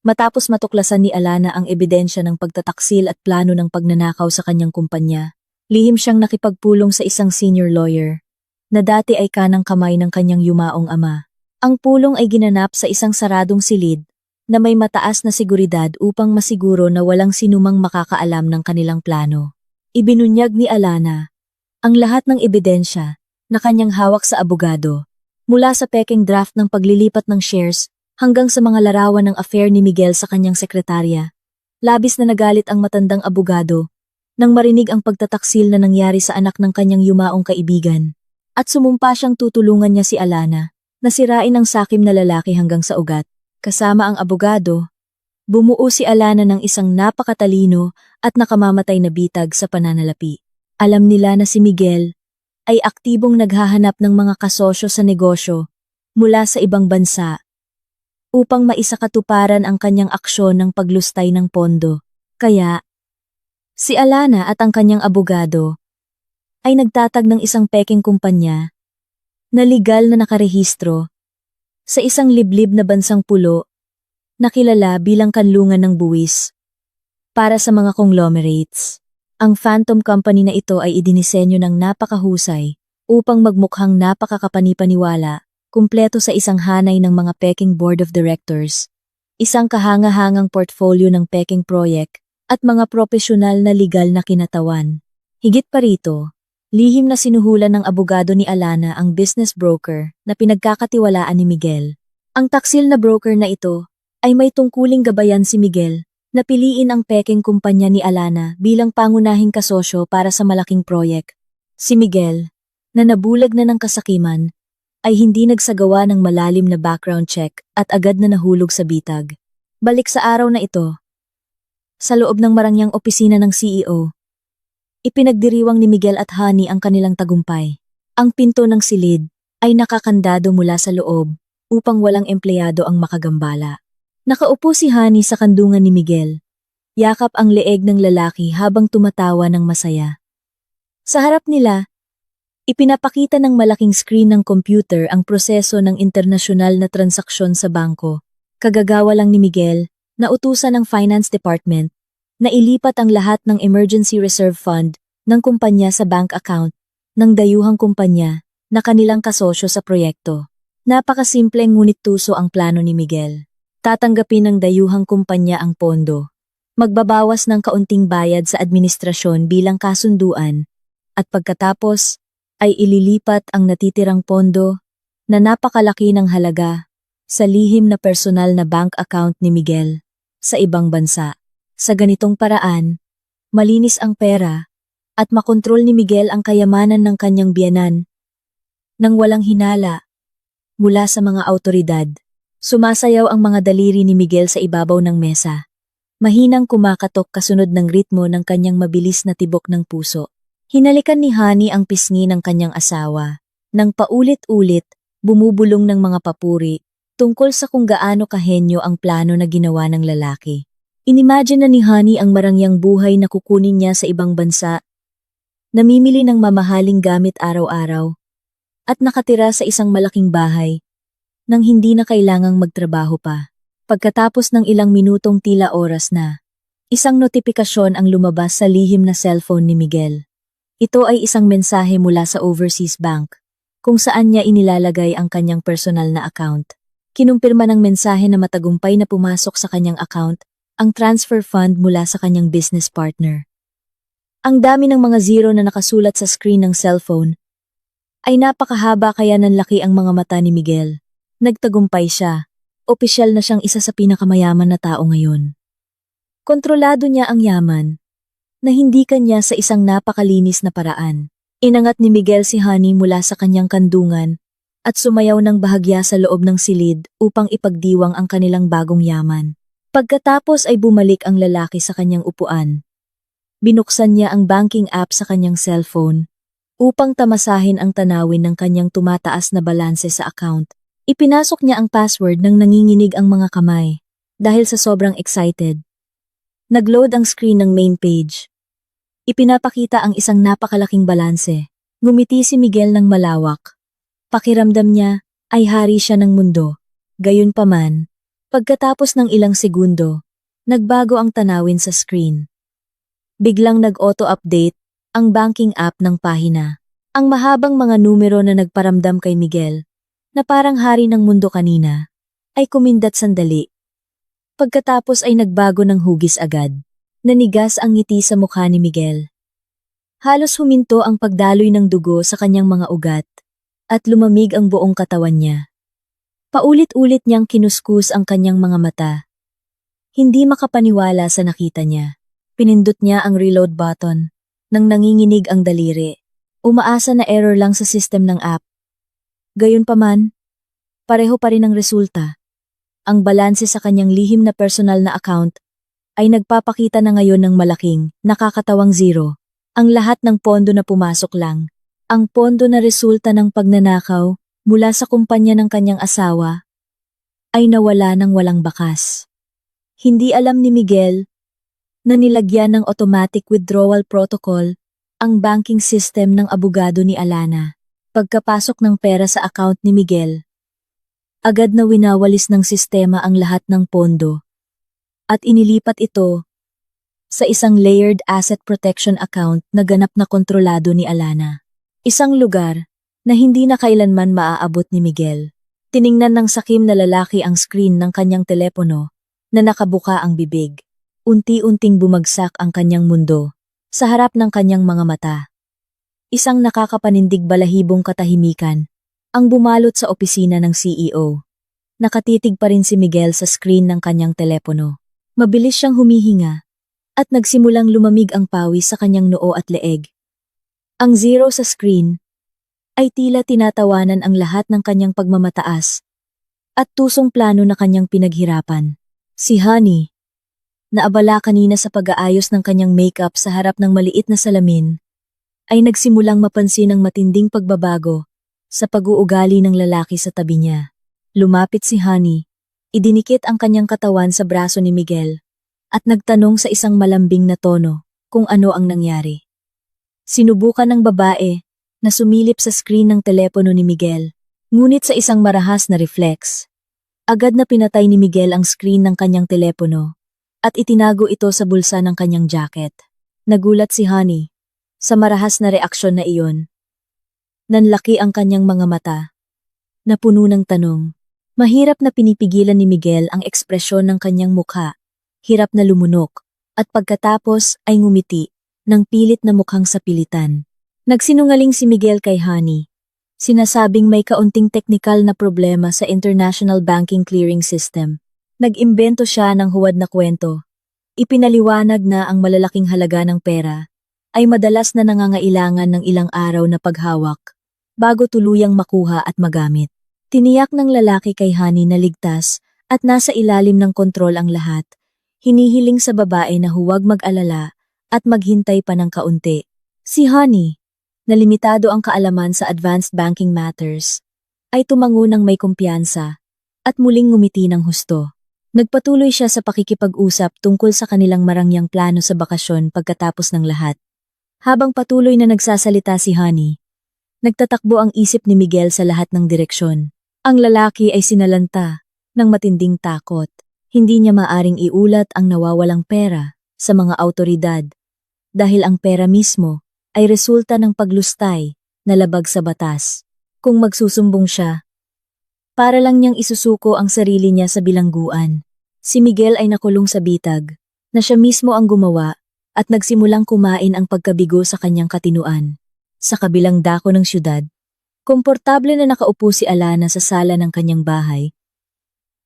Matapos matuklasan ni Alana ang ebidensya ng pagtataksil at plano ng pagnanakaw sa kanyang kumpanya, lihim siyang nakipagpulong sa isang senior lawyer na dati ay kanang kamay ng kanyang yumaong ama. Ang pulong ay ginanap sa isang saradong silid na may mataas na seguridad upang masiguro na walang sinumang makakaalam ng kanilang plano. Ibinunyag ni Alana ang lahat ng ebidensya na kanyang hawak sa abogado, mula sa peking draft ng paglilipat ng shares hanggang sa mga larawan ng affair ni Miguel sa kanyang sekretarya. Labis na nagalit ang matandang abogado nang marinig ang pagtataksil na nangyari sa anak ng kanyang yumaong kaibigan. At sumumpa siyang tutulungan niya si Alana, na sirain ang sakim na lalaki hanggang sa ugat. Kasama ang abogado, bumuo si Alana ng isang napakatalino at nakamamatay na bitag sa pananalapi. Alam nila na si Miguel ay aktibong naghahanap ng mga kasosyo sa negosyo mula sa ibang bansa upang maisakatuparan ang kanyang aksyon ng paglustay ng pondo. Kaya, si Alana at ang kanyang abogado ay nagtatag ng isang peking kumpanya na legal na nakarehistro sa isang liblib na bansang pulo na kilala bilang kanlungan ng buwis para sa mga conglomerates. Ang Phantom Company na ito ay idinisenyo ng napakahusay upang magmukhang napakakapani-paniwala, kumpleto sa isang hanay ng mga peking board of directors, isang kahanga-hangang portfolio ng peking project at mga profesional na legal na kinatawan. Higit pa rito, lihim na sinuhulan ng abogado ni Alana ang business broker na pinagkakatiwalaan ni Miguel. Ang taksil na broker na ito ay may tungkuling gabayan si Miguel na piliin ang peking kumpanya ni Alana bilang pangunahing kasosyo para sa malaking proyek. Si Miguel, na nabulag na ng kasakiman, ay hindi nagsagawa ng malalim na background check at agad na nahulog sa bitag. Balik sa araw na ito, sa loob ng marangyang opisina ng CEO, ipinagdiriwang ni Miguel at Honey ang kanilang tagumpay. Ang pinto ng silid ay nakakandado mula sa loob upang walang empleyado ang makagambala. Nakaupo si Honey sa kandungan ni Miguel. Yakap ang leeg ng lalaki habang tumatawa ng masaya. Sa harap nila, ipinapakita ng malaking screen ng computer ang proseso ng internasyonal na transaksyon sa bangko. Kagagawa lang ni Miguel na utusan ng Finance Department na ilipat ang lahat ng Emergency Reserve Fund ng kumpanya sa bank account ng dayuhang kumpanya na kanilang kasosyo sa proyekto. Napakasimpleng ngunit tuso ang plano ni Miguel. Tatanggapin ng dayuhang kumpanya ang pondo, magbabawas ng kaunting bayad sa administrasyon bilang kasunduan, at pagkatapos ay ililipat ang natitirang pondo na napakalaki ng halaga sa lihim na personal na bank account ni Miguel sa ibang bansa. Sa ganitong paraan, malinis ang pera at makontrol ni Miguel ang kayamanan ng kanyang biyanan nang walang hinala mula sa mga awtoridad. Sumasayaw ang mga daliri ni Miguel sa ibabaw ng mesa. Mahinang kumakatok kasunod ng ritmo ng kanyang mabilis na tibok ng puso. Hinalikan ni Honey ang pisngi ng kanyang asawa. Nang paulit-ulit, bumubulong ng mga papuri tungkol sa kung gaano kahenyo ang plano na ginawa ng lalaki. Inimagine na ni Honey ang marangyang buhay na kukunin niya sa ibang bansa, namimili ng mamahaling gamit araw-araw, at nakatira sa isang malaking bahay nang hindi na kailangang magtrabaho pa. Pagkatapos ng ilang minutong tila oras na, isang notifikasyon ang lumabas sa lihim na cellphone ni Miguel. Ito ay isang mensahe mula sa overseas bank, kung saan niya inilalagay ang kanyang personal na account. Kinumpirma ng mensahe na matagumpay na pumasok sa kanyang account ang transfer fund mula sa kanyang business partner. Ang dami ng mga zero na nakasulat sa screen ng cellphone ay napakahaba kaya nanlaki ang mga mata ni Miguel. Nagtagumpay siya. Opisyal na siyang isa sa pinakamayaman na tao ngayon. Kontrolado niya ang yaman na hindi kanya sa isang napakalinis na paraan. Inangat ni Miguel si Honey mula sa kanyang kandungan at sumayaw ng bahagya sa loob ng silid upang ipagdiwang ang kanilang bagong yaman. Pagkatapos ay bumalik ang lalaki sa kanyang upuan. Binuksan niya ang banking app sa kanyang cellphone upang tamasahin ang tanawin ng kanyang tumataas na balanse sa account. Ipinasok niya ang password nang nanginginig ang mga kamay dahil sa sobrang excited. Nag-load ang screen ng main page. Ipinapakita ang isang napakalaking balanse. Ngumiti si Miguel ng malawak. Pakiramdam niya ay hari siya ng mundo. Gayunpaman, pagkatapos ng ilang segundo, nagbago ang tanawin sa screen. Biglang nag-auto-update ang banking app ng pahina. Ang mahabang mga numero na nagparamdam kay Miguel na parang hari ng mundo kanina, ay kumindat sandali. Pagkatapos ay nagbago ng hugis agad. Nanigas ang ngiti sa mukha ni Miguel. Halos huminto ang pagdaloy ng dugo sa kanyang mga ugat, at lumamig ang buong katawan niya. Paulit-ulit niyang kinuskus ang kanyang mga mata. Hindi makapaniwala sa nakita niya. Pinindot niya ang reload button, nang nanginginig ang daliri. Umaasa na error lang sa system ng app. Gayunpaman, pareho pa rin ang resulta. Ang balanse sa kanyang lihim na personal na account ay nagpapakita na ngayon ng malaking, nakakatawang zero. Ang lahat ng pondo na pumasok lang. Ang pondo na resulta ng pagnanakaw mula sa kumpanya ng kanyang asawa ay nawala ng walang bakas. Hindi alam ni Miguel na nilagyan ng automatic withdrawal protocol ang banking system ng abogado ni Alana. Pagkapasok ng pera sa account ni Miguel, agad na winawalis ng sistema ang lahat ng pondo at inilipat ito sa isang layered asset protection account na ganap na kontrolado ni Alana. Isang lugar na hindi na kailanman maaabot ni Miguel. Tiningnan ng sakim na lalaki ang screen ng kanyang telepono na nakabuka ang bibig. Unti-unting bumagsak ang kanyang mundo sa harap ng kanyang mga mata. Isang nakakapanindig balahibong katahimikan ang bumalot sa opisina ng CEO. Nakatitig pa rin si Miguel sa screen ng kanyang telepono. Mabilis siyang humihinga at nagsimulang lumamig ang pawis sa kanyang noo at leeg. Ang zero sa screen ay tila tinatawanan ang lahat ng kanyang pagmamataas at tusong plano na kanyang pinaghirapan. Si Honey, na abala kanina sa pag-aayos ng kanyang makeup sa harap ng maliit na salamin, ay nagsimulang mapansin ang matinding pagbabago sa pag-uugali ng lalaki sa tabi niya. Lumapit si Honey, idinikit ang kanyang katawan sa braso ni Miguel, at nagtanong sa isang malambing na tono kung ano ang nangyari. Sinubukan ng babae na sumilip sa screen ng telepono ni Miguel, ngunit sa isang marahas na reflex, agad na pinatay ni Miguel ang screen ng kanyang telepono at itinago ito sa bulsa ng kanyang jacket. Nagulat si Honey sa marahas na reaksyon na iyon. Nanlaki ang kanyang mga mata, napuno ng tanong. Mahirap na pinipigilan ni Miguel ang ekspresyon ng kanyang mukha, hirap na lumunok, at pagkatapos ay ngumiti ng pilit na mukhang sapilitan. Nagsinungaling si Miguel kay Honey, sinasabing may kaunting teknikal na problema sa International Banking Clearing System. Nag-imbento siya ng huwad na kwento. Ipinaliwanag na ang malalaking halaga ng pera ay madalas na nangangailangan ng ilang araw na paghawak bago tuluyang makuha at magamit. Tiniyak ng lalaki kay Honey na ligtas at nasa ilalim ng kontrol ang lahat. Hinihiling sa babae na huwag mag-alala at maghintay pa ng kaunti. Si Honey, na limitado ang kaalaman sa advanced banking matters, ay tumango ng may kumpiyansa at muling ngumiti ng husto. Nagpatuloy siya sa pakikipag-usap tungkol sa kanilang marangyang plano sa bakasyon pagkatapos ng lahat. Habang patuloy na nagsasalita si Honey, nagtatakbo ang isip ni Miguel sa lahat ng direksyon. Ang lalaki ay sinalanta ng matinding takot. Hindi niya maaring iulat ang nawawalang pera sa mga awtoridad dahil ang pera mismo ay resulta ng paglustay na labag sa batas. Kung magsusumbong siya, para lang niyang isusuko ang sarili niya sa bilangguan. Si Miguel ay nakulong sa bitag na siya mismo ang gumawa at nagsimulang kumain ang pagkabigo sa kanyang katinuan. Sa kabilang dako ng syudad, komportable na nakaupo si Alana sa sala ng kanyang bahay.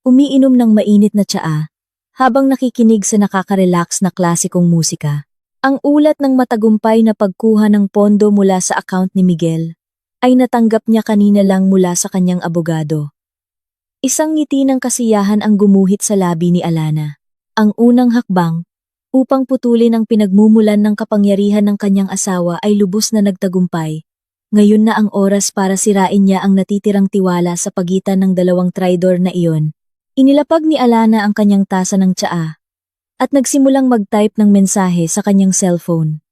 Umiinom ng mainit na tsaa habang nakikinig sa nakaka-relax na klasikong musika. Ang ulat ng matagumpay na pagkuha ng pondo mula sa account ni Miguel ay natanggap niya kanina lang mula sa kanyang abogado. Isang ngiti ng kasiyahan ang gumuhit sa labi ni Alana. Ang unang hakbang upang putulin ang pinagmumulan ng kapangyarihan ng kanyang asawa ay lubos na nagtagumpay. Ngayon na ang oras para sirain niya ang natitirang tiwala sa pagitan ng dalawang traidor na iyon. Inilapag ni Alana ang kanyang tasa ng tsaa at nagsimulang mag-type ng mensahe sa kanyang cellphone.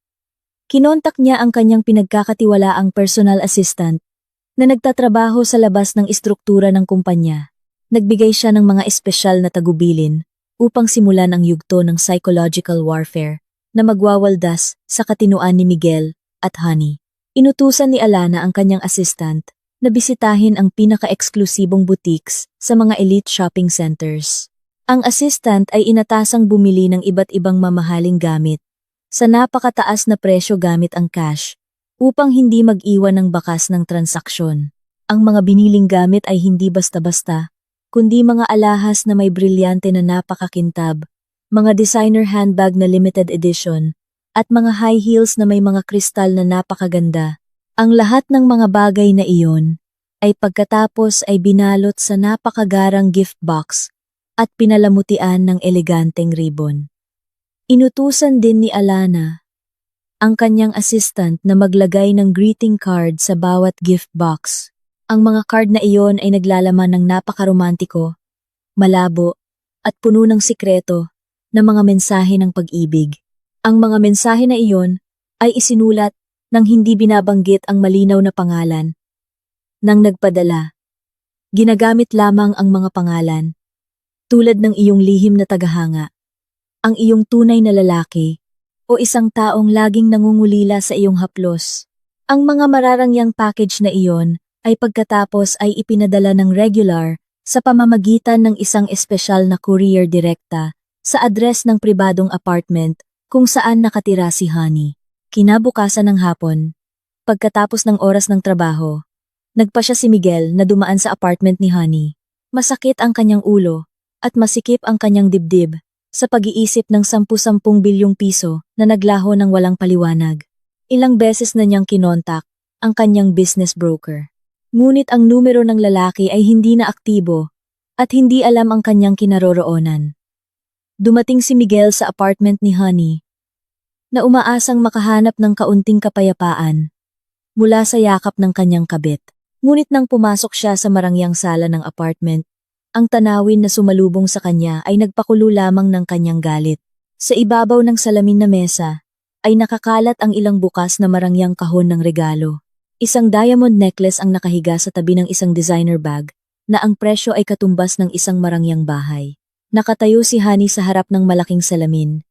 Kinontak niya ang kanyang pinagkakatiwalaang personal assistant na nagtatrabaho sa labas ng istruktura ng kumpanya. Nagbigay siya ng mga espesyal na tagubilin upang simulan ang yugto ng psychological warfare na magwawaldas sa katinuan ni Miguel at Honey. Inutusan ni Alana ang kanyang assistant na bisitahin ang pinaka-eksklusibong boutiques sa mga elite shopping centers. Ang assistant ay inatasang bumili ng iba't ibang mamahaling gamit sa napakataas na presyo gamit ang cash upang hindi mag-iwan ng bakas ng transaksyon. Ang mga biniling gamit ay hindi basta-basta, kundi mga alahas na may brilyante na napakakintab, mga designer handbag na limited edition, at mga high heels na may mga kristal na napakaganda. Ang lahat ng mga bagay na iyon ay pagkatapos ay binalot sa napakagarang gift box at pinalamutian ng eleganteng ribbon. Inutusan din ni Alana ang kanyang assistant na maglagay ng greeting card sa bawat gift box. Ang mga card na iyon ay naglalaman ng napakaromantiko, malabo, at puno ng sikreto na mga mensahe ng pag-ibig. Ang mga mensahe na iyon ay isinulat nang hindi binabanggit ang malinaw na pangalan. Nang nagpadala, ginagamit lamang ang mga pangalan, tulad ng iyong lihim na tagahanga, ang iyong tunay na lalaki, o isang taong laging nangungulila sa iyong haplos. Ang mga mararangyang package na iyon ay pagkatapos ay ipinadala ng regular sa pamamagitan ng isang espesyal na courier direkta sa address ng pribadong apartment kung saan nakatira si Honey. Kinabukasan ng hapon, pagkatapos ng oras ng trabaho, nagpa siya si Miguel na dumaan sa apartment ni Honey. Masakit ang kanyang ulo at masikip ang kanyang dibdib sa pag-iisip ng 10-10 bilyong piso na naglaho ng walang paliwanag. Ilang beses na niyang kinontak ang kanyang business broker. Ngunit ang numero ng lalaki ay hindi na aktibo at hindi alam ang kanyang kinaroroonan. Dumating si Miguel sa apartment ni Honey na umaasang makahanap ng kaunting kapayapaan mula sa yakap ng kanyang kabit. Ngunit nang pumasok siya sa marangyang sala ng apartment, ang tanawin na sumalubong sa kanya ay nagpakulo lamang ng kanyang galit. Sa ibabaw ng salamin na mesa ay nakakalat ang ilang bukas na marangyang kahon ng regalo. Isang diamond necklace ang nakahiga sa tabi ng isang designer bag na ang presyo ay katumbas ng isang marangyang bahay. Nakatayo si Honey sa harap ng malaking salamin.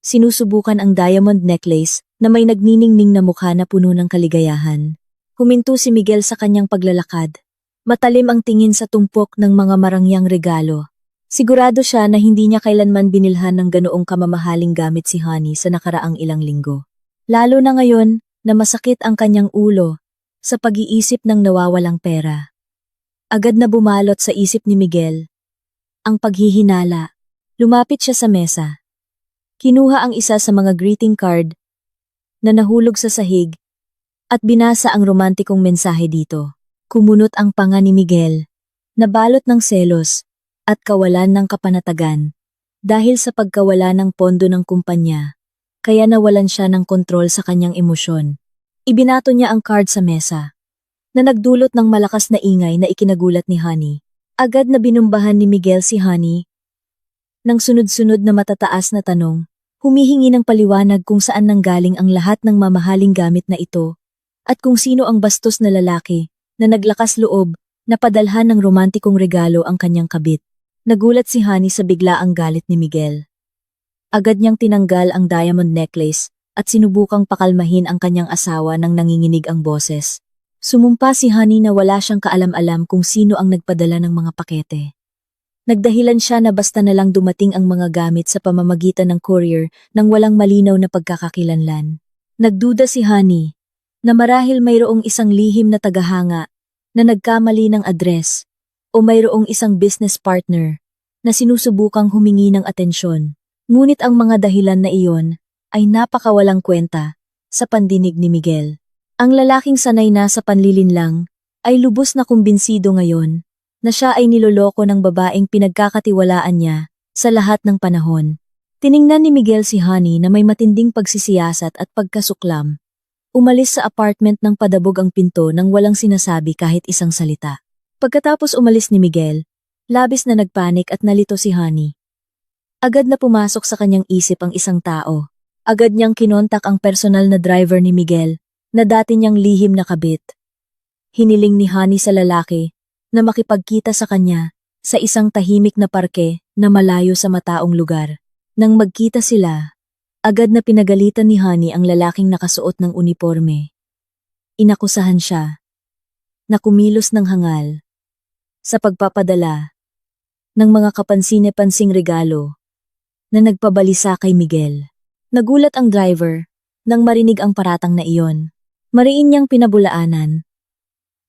Sinusubukan ang diamond necklace na may nagniningning na mukha na puno ng kaligayahan. Huminto si Miguel sa kanyang paglalakad. Matalim ang tingin sa tumpok ng mga marangyang regalo. Sigurado siya na hindi niya kailanman binilhan ng ganoong kamamahaling gamit si Honey sa nakaraang ilang linggo. Lalo na ngayon na masakit ang kanyang ulo sa pag-iisip ng nawawalang pera. Agad na bumalot sa isip ni Miguel ang paghihinala. Lumapit siya sa mesa. Kinuha ang isa sa mga greeting card na nahulog sa sahig at binasa ang romantikong mensahe dito. Kumunot ang panga ni Miguel, nabalot ng selos at kawalan ng kapanatagan. Dahil sa pagkawala ng pondo ng kumpanya, kaya nawalan siya ng kontrol sa kanyang emosyon. Ibinato niya ang card sa mesa, na nagdulot ng malakas na ingay na ikinagulat ni Honey. Agad na binumbahan ni Miguel si Honey ng sunod-sunod na matataas na tanong, humihingi ng paliwanag kung saan nanggaling ang lahat ng mamahaling gamit na ito at kung sino ang bastos na lalaki na naglakas loob na padalhan ng romantikong regalo ang kanyang kabit. Nagulat si Honey sa biglaang galit ni Miguel. Agad niyang tinanggal ang diamond necklace at sinubukang pakalmahin ang kanyang asawa nang nanginginig ang boses. Sumumpa si Honey na wala siyang kaalam-alam kung sino ang nagpadala ng mga pakete. Nagdahilan siya na basta na lang dumating ang mga gamit sa pamamagitan ng courier nang walang malinaw na pagkakakilanlan. Nagduda si Honey na marahil mayroong isang lihim na tagahanga na nagkamali ng address o mayroong isang business partner na sinusubukang humingi ng atensyon. Ngunit ang mga dahilan na iyon ay napakawalang kwenta sa pandinig ni Miguel. Ang lalaking sanay na sa panlilinlang ay lubos na kumbinsido ngayon na siya ay niloloko ng babaeng pinagkakatiwalaan niya sa lahat ng panahon. Tiningnan ni Miguel si Honey na may matinding pagsisiyasat at pagkasuklam. Umalis sa apartment ng padabog ang pinto nang walang sinasabi kahit isang salita. Pagkatapos umalis ni Miguel, labis na nagpanik at nalito si Honey. Agad na pumasok sa kanyang isip ang isang tao. Agad niyang kinontak ang personal na driver ni Miguel na dati niyang lihim na kabit. Hiniling ni Honey sa lalaki na makipagkita sa kanya sa isang tahimik na parke na malayo sa mataong lugar. Nang magkita sila, agad na pinagalitan ni Honey ang lalaking nakasuot ng uniforme. Inakusahan siya na kumilos ng hangal sa pagpapadala ng mga kapansin-pansing regalo na nagpabalisa kay Miguel. Nagulat ang driver nang marinig ang paratang na iyon. Mariin niyang pinabulaanan.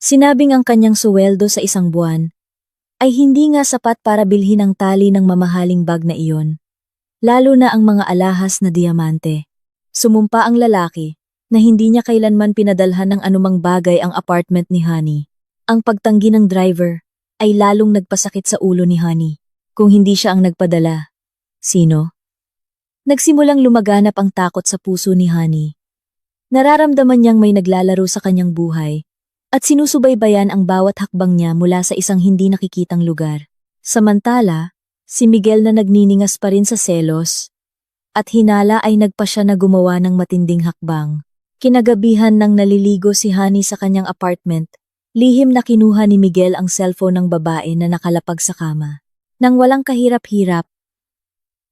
Sinabing ang kanyang suweldo sa isang buwan ay hindi nga sapat para bilhin ang tali ng mamahaling bag na iyon. Lalo na ang mga alahas na diamante. Sumumpa ang lalaki na hindi niya kailanman pinadalhan ng anumang bagay ang apartment ni Honey. Ang pagtanggi ng driver ay lalong nagpasakit sa ulo ni Honey. Kung hindi siya ang nagpadala, sino? Nagsimulang lumaganap ang takot sa puso ni Honey. Nararamdaman niyang may naglalaro sa kanyang buhay at sinusubaybayan ang bawat hakbang niya mula sa isang hindi nakikitang lugar. Samantala, si Miguel na nagniningas pa rin sa selos at hinala ay nagpa siya na gumawa ng matinding hakbang. Kinagabihan nang naliligo si Honey sa kanyang apartment, lihim na kinuha ni Miguel ang cellphone ng babae na nakalapag sa kama. Nang walang kahirap-hirap,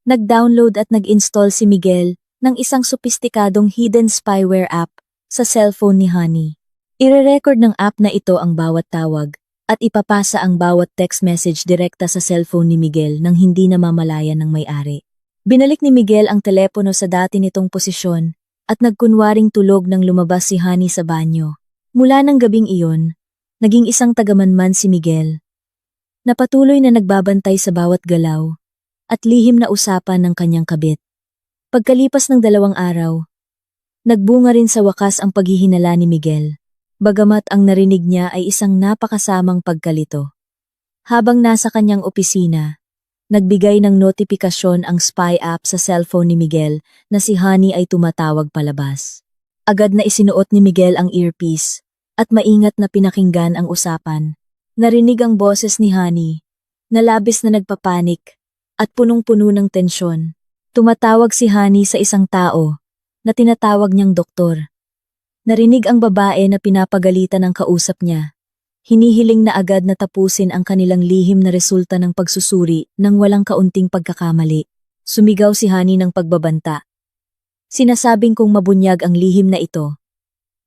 nag-download at nag-install si Miguel ng isang sopistikadong hidden spyware app sa cellphone ni Honey. Ire-record ng app na ito ang bawat tawag at ipapasa ang bawat text message direkta sa cellphone ni Miguel nang hindi namamalayan ng may-ari. Binalik ni Miguel ang telepono sa dati nitong posisyon at nagkunwaring tulog nang lumabas si Honey sa banyo. Mula ng gabing iyon, naging isang tagamanman si Miguel, na patuloy na nagbabantay sa bawat galaw at lihim na usapan ng kanyang kabit. Pagkalipas ng 2 araw, nagbunga rin sa wakas ang paghihinala ni Miguel, bagamat ang narinig niya ay isang napakasamang pagkalito. Habang nasa kanyang opisina, nagbigay ng notifikasyon ang spy app sa cellphone ni Miguel na si Honey ay tumatawag palabas. Agad na isinuot ni Miguel ang earpiece at maingat na pinakinggan ang usapan. Narinig ang boses ni Honey, na labis na nagpapanik at punong-puno ng tensyon. Tumatawag si Honey sa isang tao na tinatawag niyang doktor. Narinig ang babae na pinapagalitan ng kausap niya. Hinihiling na agad na tapusin ang kanilang lihim na resulta ng pagsusuri nang walang kaunting pagkakamali. Sumigaw si Honey ng pagbabanta. Sinasabing kung mabunyag ang lihim na ito,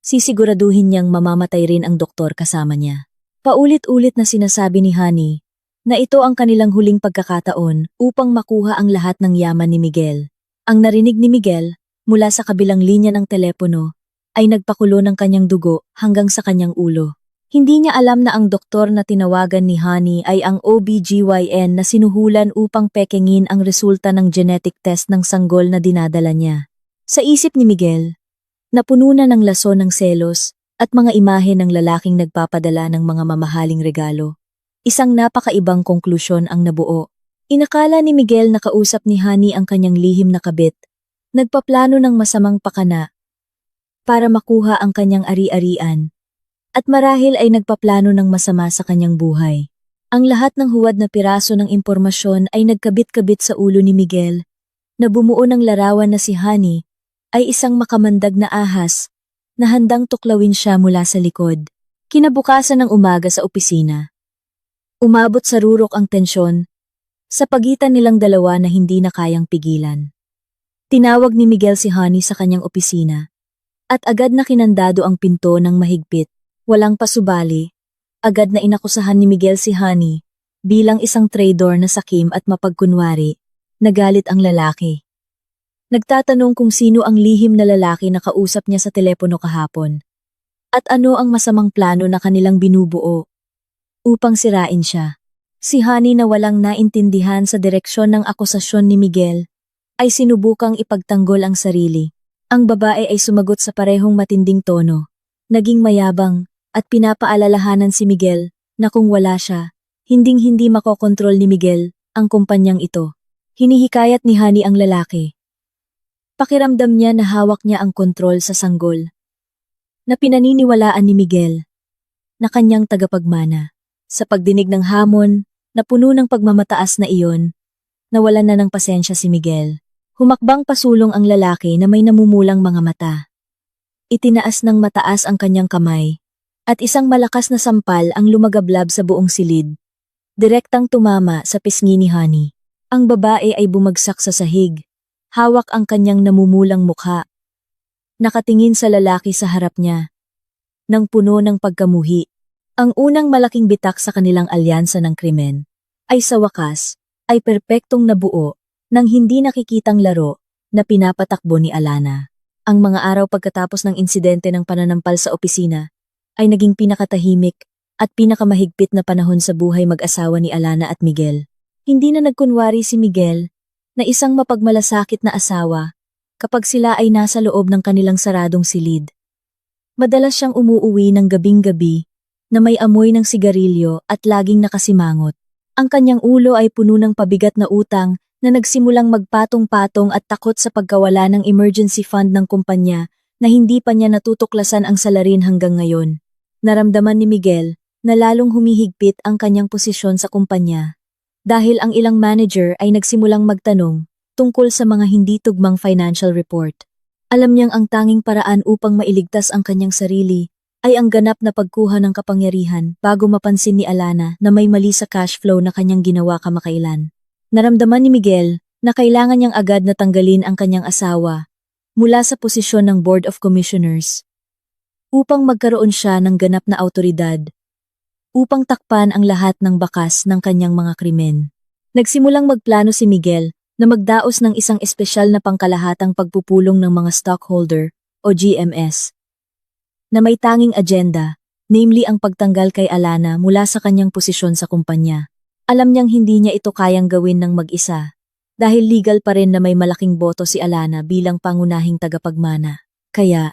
sisiguraduhin niyang mamamatay rin ang doktor kasama niya. Paulit-ulit na sinasabi ni Honey na ito ang kanilang huling pagkakataon upang makuha ang lahat ng yaman ni Miguel. Ang narinig ni Miguel mula sa kabilang linya ng telepono ay nagpakulo ng kanyang dugo hanggang sa kanyang ulo. Hindi niya alam na ang doktor na tinawagan ni Honey ay ang OBGYN na sinuhulan upang pekengin ang resulta ng genetic test ng sanggol na dinadala niya. Sa isip ni Miguel, napuno na ng lason ng selos at mga imahe ng lalaking nagpapadala ng mga mamahaling regalo. Isang napakaibang konklusyon ang nabuo. Inakala ni Miguel na kausap ni Honey ang kanyang lihim na kabit. Nagpaplano ng masamang pakana para makuha ang kanyang ari-arian. At marahil ay nagpaplano ng masama sa kanyang buhay. Ang lahat ng huwad na piraso ng impormasyon ay nagkabit-kabit sa ulo ni Miguel, na bumuo ng larawan na si Honey ay isang makamandag na ahas na handang tuklawin siya mula sa likod. Kinabukasan ng umaga sa opisina, umabot sa rurok ang tensyon sa pagitan nilang dalawa na hindi na kayang pigilan. Tinawag ni Miguel si Honey sa kanyang opisina at agad na kinandado ang pinto ng mahigpit. Walang pasubali, agad na inakusahan ni Miguel si Honey bilang isang traidor na sakim at mapagkunwari. Nagalit ang lalaki. Nagtatanong kung sino ang lihim na lalaki na kausap niya sa telepono kahapon. At ano ang masamang plano na kanilang binubuo upang sirain siya. Si Honey na walang naintindihan sa direksyon ng akusasyon ni Miguel ay sinubukang ipagtanggol ang sarili. Ang babae ay sumagot sa parehong matinding tono, naging mayabang, at pinapaalalahanan si Miguel na kung wala siya, hinding-hindi makokontrol ni Miguel ang kumpanyang ito. Hinihikayat ni Honey ang lalaki. Pakiramdam niya na hawak niya ang kontrol sa sanggol, na pinaniniwalaan ni Miguel na kanyang tagapagmana. Sa pagdinig ng hamon na puno ng pagmamataas na iyon, nawalan na ng pasensya si Miguel. Humakbang pasulong ang lalaki na may namumulang mga mata. Itinaas ng mataas ang kanyang kamay, at isang malakas na sampal ang lumagablab sa buong silid. Direktang tumama sa pisngi ni Honey. Ang babae ay bumagsak sa sahig. Hawak ang kanyang namumulang mukha. Nakatingin sa lalaki sa harap niya, nang puno ng pagkamuhi. Ang unang malaking bitak sa kanilang alyansa ng krimen ay sa wakas ay perpektong nabuo ng hindi nakikitang laro na pinapatakbo ni Alana. Ang mga araw pagkatapos ng insidente ng pananampal sa opisina ay naging pinakatahimik at pinakamahigpit na panahon sa buhay mag-asawa ni Alana at Miguel. Hindi na nagkunwari si Miguel na isang mapagmalasakit na asawa kapag sila ay nasa loob ng kanilang saradong silid. Madalas siyang umuuwi ng gabing-gabi na may amoy ng sigarilyo at laging nakasimangot. Ang kanyang ulo ay puno ng pabigat na utang na nagsimulang magpatong-patong at takot sa pagkawala ng emergency fund ng kumpanya na hindi pa niya natutuklasan ang salarin hanggang ngayon. Naramdaman ni Miguel na lalong humihigpit ang kanyang posisyon sa kumpanya dahil ang ilang manager ay nagsimulang magtanong tungkol sa mga hindi tugmang financial report. Alam niyang ang tanging paraan upang mailigtas ang kanyang sarili ay ang ganap na pagkuha ng kapangyarihan bago mapansin ni Alana na may mali sa cash flow na kanyang ginawa kamakailan. Naramdaman ni Miguel na kailangan niyang agad na tanggalin ang kanyang asawa mula sa posisyon ng Board of Commissioners upang magkaroon siya ng ganap na awtoridad upang takpan ang lahat ng bakas ng kanyang mga krimen. Nagsimulang magplano si Miguel na magdaos ng isang espesyal na pangkalahatang pagpupulong ng mga stockholder o GMS na may tanging agenda, namely ang pagtanggal kay Alana mula sa kanyang posisyon sa kumpanya. Alam niyang hindi niya ito kayang gawin ng mag-isa dahil legal pa rin na may malaking boto si Alana bilang pangunahing tagapagmana. Kaya,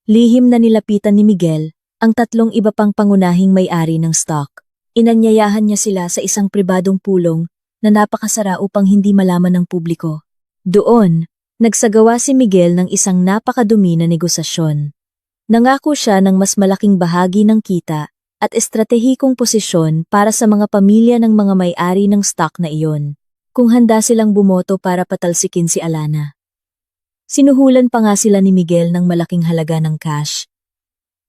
lihim na nilapitan ni Miguel ang tatlong iba pang pangunahing may-ari ng stock. Inanyayahan niya sila sa isang pribadong pulong na napakasara upang hindi malaman ng publiko. Doon, nagsagawa si Miguel ng isang napakadumi na negosasyon. Nangako siya ng mas malaking bahagi ng kita at estratehikong posisyon para sa mga pamilya ng mga may-ari ng stock na iyon, kung handa silang bumoto para patalsikin si Alana. Sinuhulan pa nga sila ni Miguel ng malaking halaga ng cash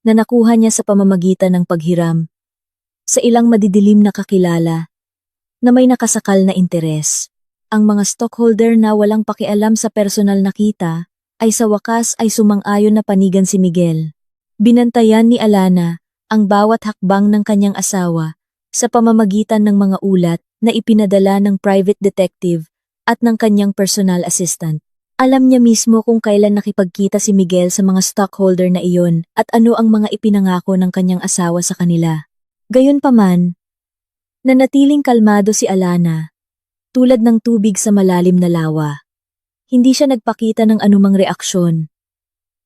na nakuha niya sa pamamagitan ng paghiram sa ilang madidilim na kakilala na may nakasakal na interes. Ang mga stockholder na walang pakialam sa personal na kita ay sa wakas ay sumang-ayon na panigan si Miguel. Binantayan ni Alana ang bawat hakbang ng kanyang asawa sa pamamagitan ng mga ulat na ipinadala ng private detective at ng kanyang personal assistant. Alam niya mismo kung kailan nakipagkita si Miguel sa mga stockholder na iyon at ano ang mga ipinangako ng kanyang asawa sa kanila. Gayunpaman, nanatiling kalmado si Alana, tulad ng tubig sa malalim na lawa. Hindi siya nagpakita ng anumang reaksyon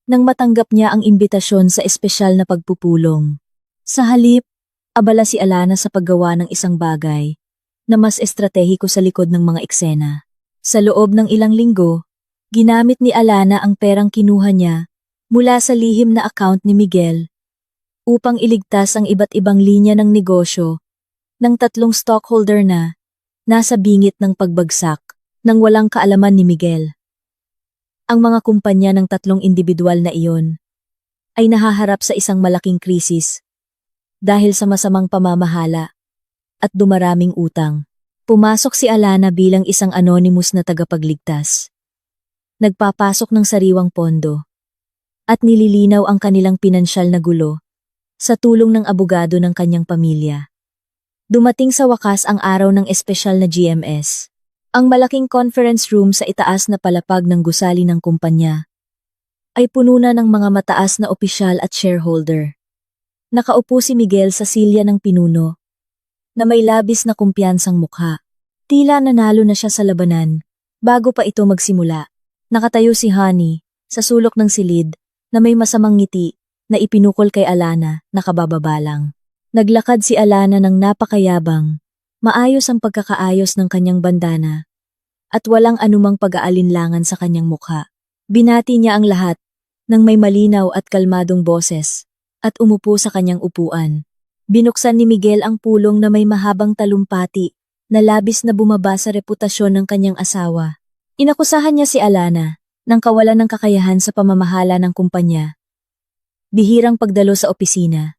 nang matanggap niya ang imbitasyon sa espesyal na pagpupulong. Sa halip, abala si Alana sa paggawa ng isang bagay na mas estratehiko sa likod ng mga eksena. Sa loob ng ilang linggo, ginamit ni Alana ang perang kinuha niya mula sa lihim na account ni Miguel upang iligtas ang iba't ibang linya ng negosyo ng tatlong stockholder na nasa bingit ng pagbagsak nang walang kaalaman ni Miguel. Ang mga kumpanya ng tatlong individual na iyon ay nahaharap sa isang malaking krisis dahil sa masamang pamamahala at dumaraming utang. Pumasok si Alana bilang isang anonymous na tagapagligtas. Nagpapasok ng sariwang pondo at nililinaw ang kanilang pinansyal na gulo sa tulong ng abogado ng kanyang pamilya. Dumating sa wakas ang araw ng espesyal na GMS. Ang malaking conference room sa itaas na palapag ng gusali ng kumpanya ay puno na ng mga mataas na opisyal at shareholder. Nakaupo si Miguel sa silya ng pinuno na may labis na kumpiyansang mukha. Tila nanalo na siya sa labanan bago pa ito magsimula. Nakatayo si Honey sa sulok ng silid na may masamang ngiti na ipinukol kay Alana na kabababa lang. Naglakad si Alana ng napakayabang, maayos ang pagkakaayos ng kanyang bandana at walang anumang pag-aalinlangan sa kanyang mukha. Binati niya ang lahat ng may malinaw at kalmadong boses at umupo sa kanyang upuan. Binuksan ni Miguel ang pulong na may mahabang talumpati na labis na bumaba sa reputasyon ng kanyang asawa. Inakusahan niya si Alana ng kawalan ng kakayahan sa pamamahala ng kumpanya, bihirang pagdalo sa opisina,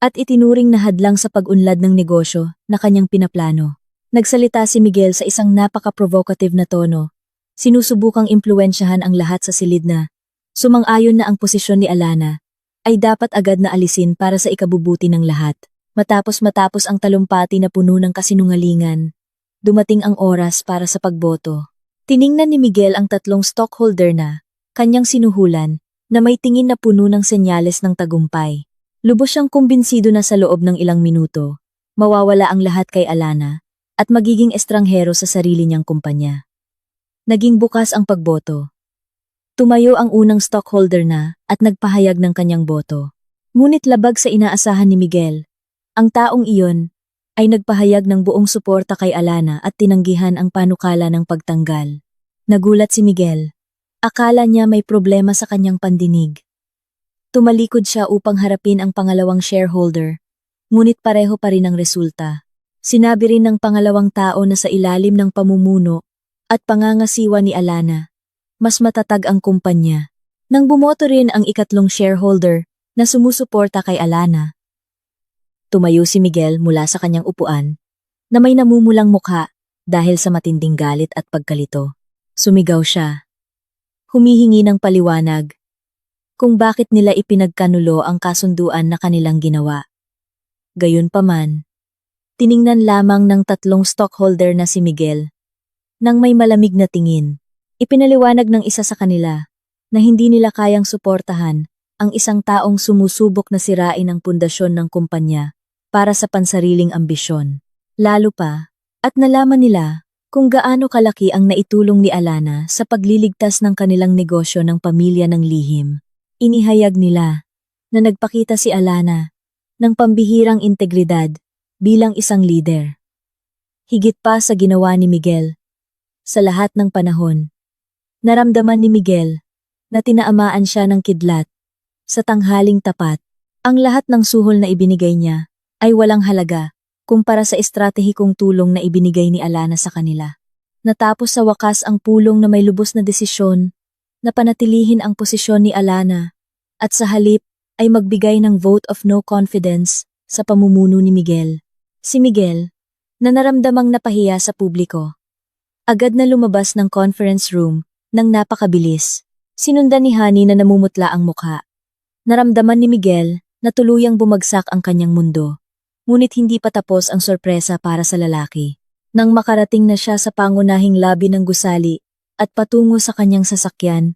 at itinuring na hadlang sa pag-unlad ng negosyo na kanyang pinaplano. Nagsalita si Miguel sa isang napaka-provocative na tono, sinusubukang impluwensyahan ang lahat sa silid na sumang-ayon na ang posisyon ni Alana ay dapat agad na alisin para sa ikabubuti ng lahat. Matapos ang talumpati na puno ng kasinungalingan, dumating ang oras para sa pagboto. Tiningnan ni Miguel ang tatlong stockholder na kanyang sinuhulan na may tingin na puno ng senyales ng tagumpay. Lubos siyang kumbinsido na sa loob ng ilang minuto, mawawala ang lahat kay Alana at magiging estranghero sa sarili niyang kumpanya. Naging bukas ang pagboto. Tumayo ang unang stockholder na at nagpahayag ng kanyang boto. Ngunit labag sa inaasahan ni Miguel, ang taong iyon ay nagpahayag ng buong suporta kay Alana at tinanggihan ang panukala ng pagtanggal. Nagulat si Miguel. Akala niya may problema sa kanyang pandinig. Tumalikod siya upang harapin ang pangalawang shareholder, ngunit pareho pa rin ang resulta. Sinabi rin ng pangalawang tao na sa ilalim ng pamumuno at pangangasiwa ni Alana, mas matatag ang kumpanya. Nang bumoto rin ang ikatlong shareholder na sumusuporta kay Alana. Tumayo si Miguel mula sa kanyang upuan na may namumulang mukha dahil sa matinding galit at pagkalito. Sumigaw siya. Humihingi ng paliwanag kung bakit nila ipinagkanulo ang kasunduan na kanilang ginawa. Gayunpaman, tiningnan lamang ng tatlong stockholder na si Miguel. Nang may malamig na tingin, ipinaliwanag ng isa sa kanila na hindi nila kayang suportahan ang isang taong sumusubok na sirain ang pundasyon ng kumpanya para sa pansariling ambisyon. Lalo pa, at nalaman nila kung gaano kalaki ang naitulong ni Alana sa pagliligtas ng kanilang negosyo ng pamilya ng lihim. Inihayag nila na nagpakita si Alana ng pambihirang integridad bilang isang leader. Higit pa sa ginawa ni Miguel, sa lahat ng panahon, naramdaman ni Miguel na tinaamaan siya ng kidlat. Sa tanghaling tapat, ang lahat ng suhol na ibinigay niya ay walang halaga kumpara sa estratehikong tulong na ibinigay ni Alana sa kanila. Natapos sa wakas ang pulong na may lubos na desisyon na panatilihin ang posisyon ni Alana at sa halip ay magbigay ng vote of no confidence sa pamumuno ni Miguel. Si Miguel, na naramdamang napahiya sa publiko, agad na lumabas ng conference room nang napakabilis. Sinundan ni Honey na namumutla ang mukha. Naramdaman ni Miguel na tuluyang bumagsak ang kanyang mundo. Ngunit hindi pa tapos ang sorpresa para sa lalaki. Nang makarating na siya sa pangunahing labi ng gusali at patungo sa kanyang sasakyan,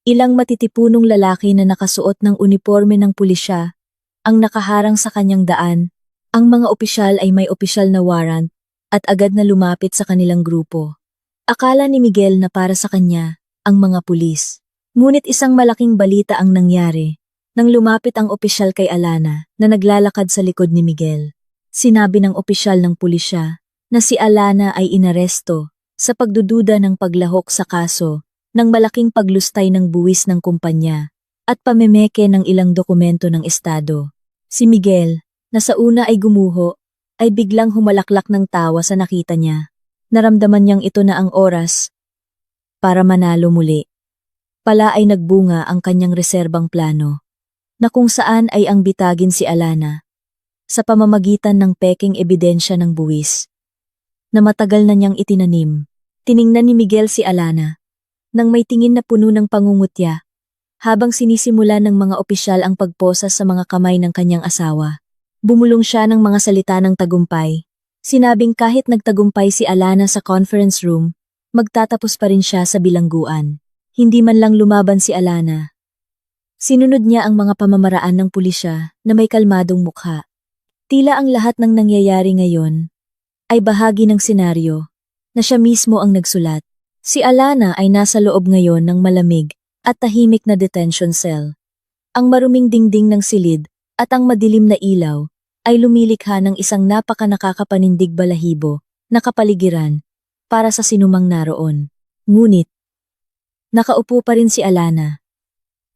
ilang matitipunong lalaki na nakasuot ng uniforme ng pulisya ang nakaharang sa kanyang daan. Ang mga opisyal ay may opisyal na warrant at agad na lumapit sa kanilang grupo. Akala ni Miguel na para sa kanya ang mga pulis. Ngunit isang malaking balita ang nangyari nang lumapit ang opisyal kay Alana na naglalakad sa likod ni Miguel. Sinabi ng opisyal ng pulisya na si Alana ay inaresto sa pagdududa ng paglahok sa kaso ng malaking paglustay ng buwis ng kumpanya at pamemeke ng ilang dokumento ng estado. Si Miguel, na sa una ay gumuho, ay biglang humalaklak ng tawa sa nakita niya. Naramdaman niyang ito na ang oras para manalo muli. Pala ay nagbunga ang kanyang reserbang plano, na kung saan ay ang bitagin si Alana, sa pamamagitan ng peking ebidensya ng buwis, na matagal na niyang itinanim. Tiningnan ni Miguel si Alana, nang may tingin na puno ng pangungutya, habang sinisimula ng mga opisyal ang pagposa sa mga kamay ng kanyang asawa. Bumulong siya ng mga salita ng tagumpay. Sinabing kahit nagtagumpay si Alana sa conference room, magtatapos pa rin siya sa bilangguan. Hindi man lang lumaban si Alana. Sinunod niya ang mga pamamaraan ng pulisya na may kalmadong mukha. Tila ang lahat ng nangyayari ngayon ay bahagi ng senaryo na siya mismo ang nagsulat. Si Alana ay nasa loob ngayon ng malamig at tahimik na detention cell. Ang maruming dingding ng silid at ang madilim na ilaw ay lumilikha ng isang napaka-nakakapanindig balahibo na kapaligiran para sa sinumang naroon. Ngunit, nakaupo pa rin si Alana.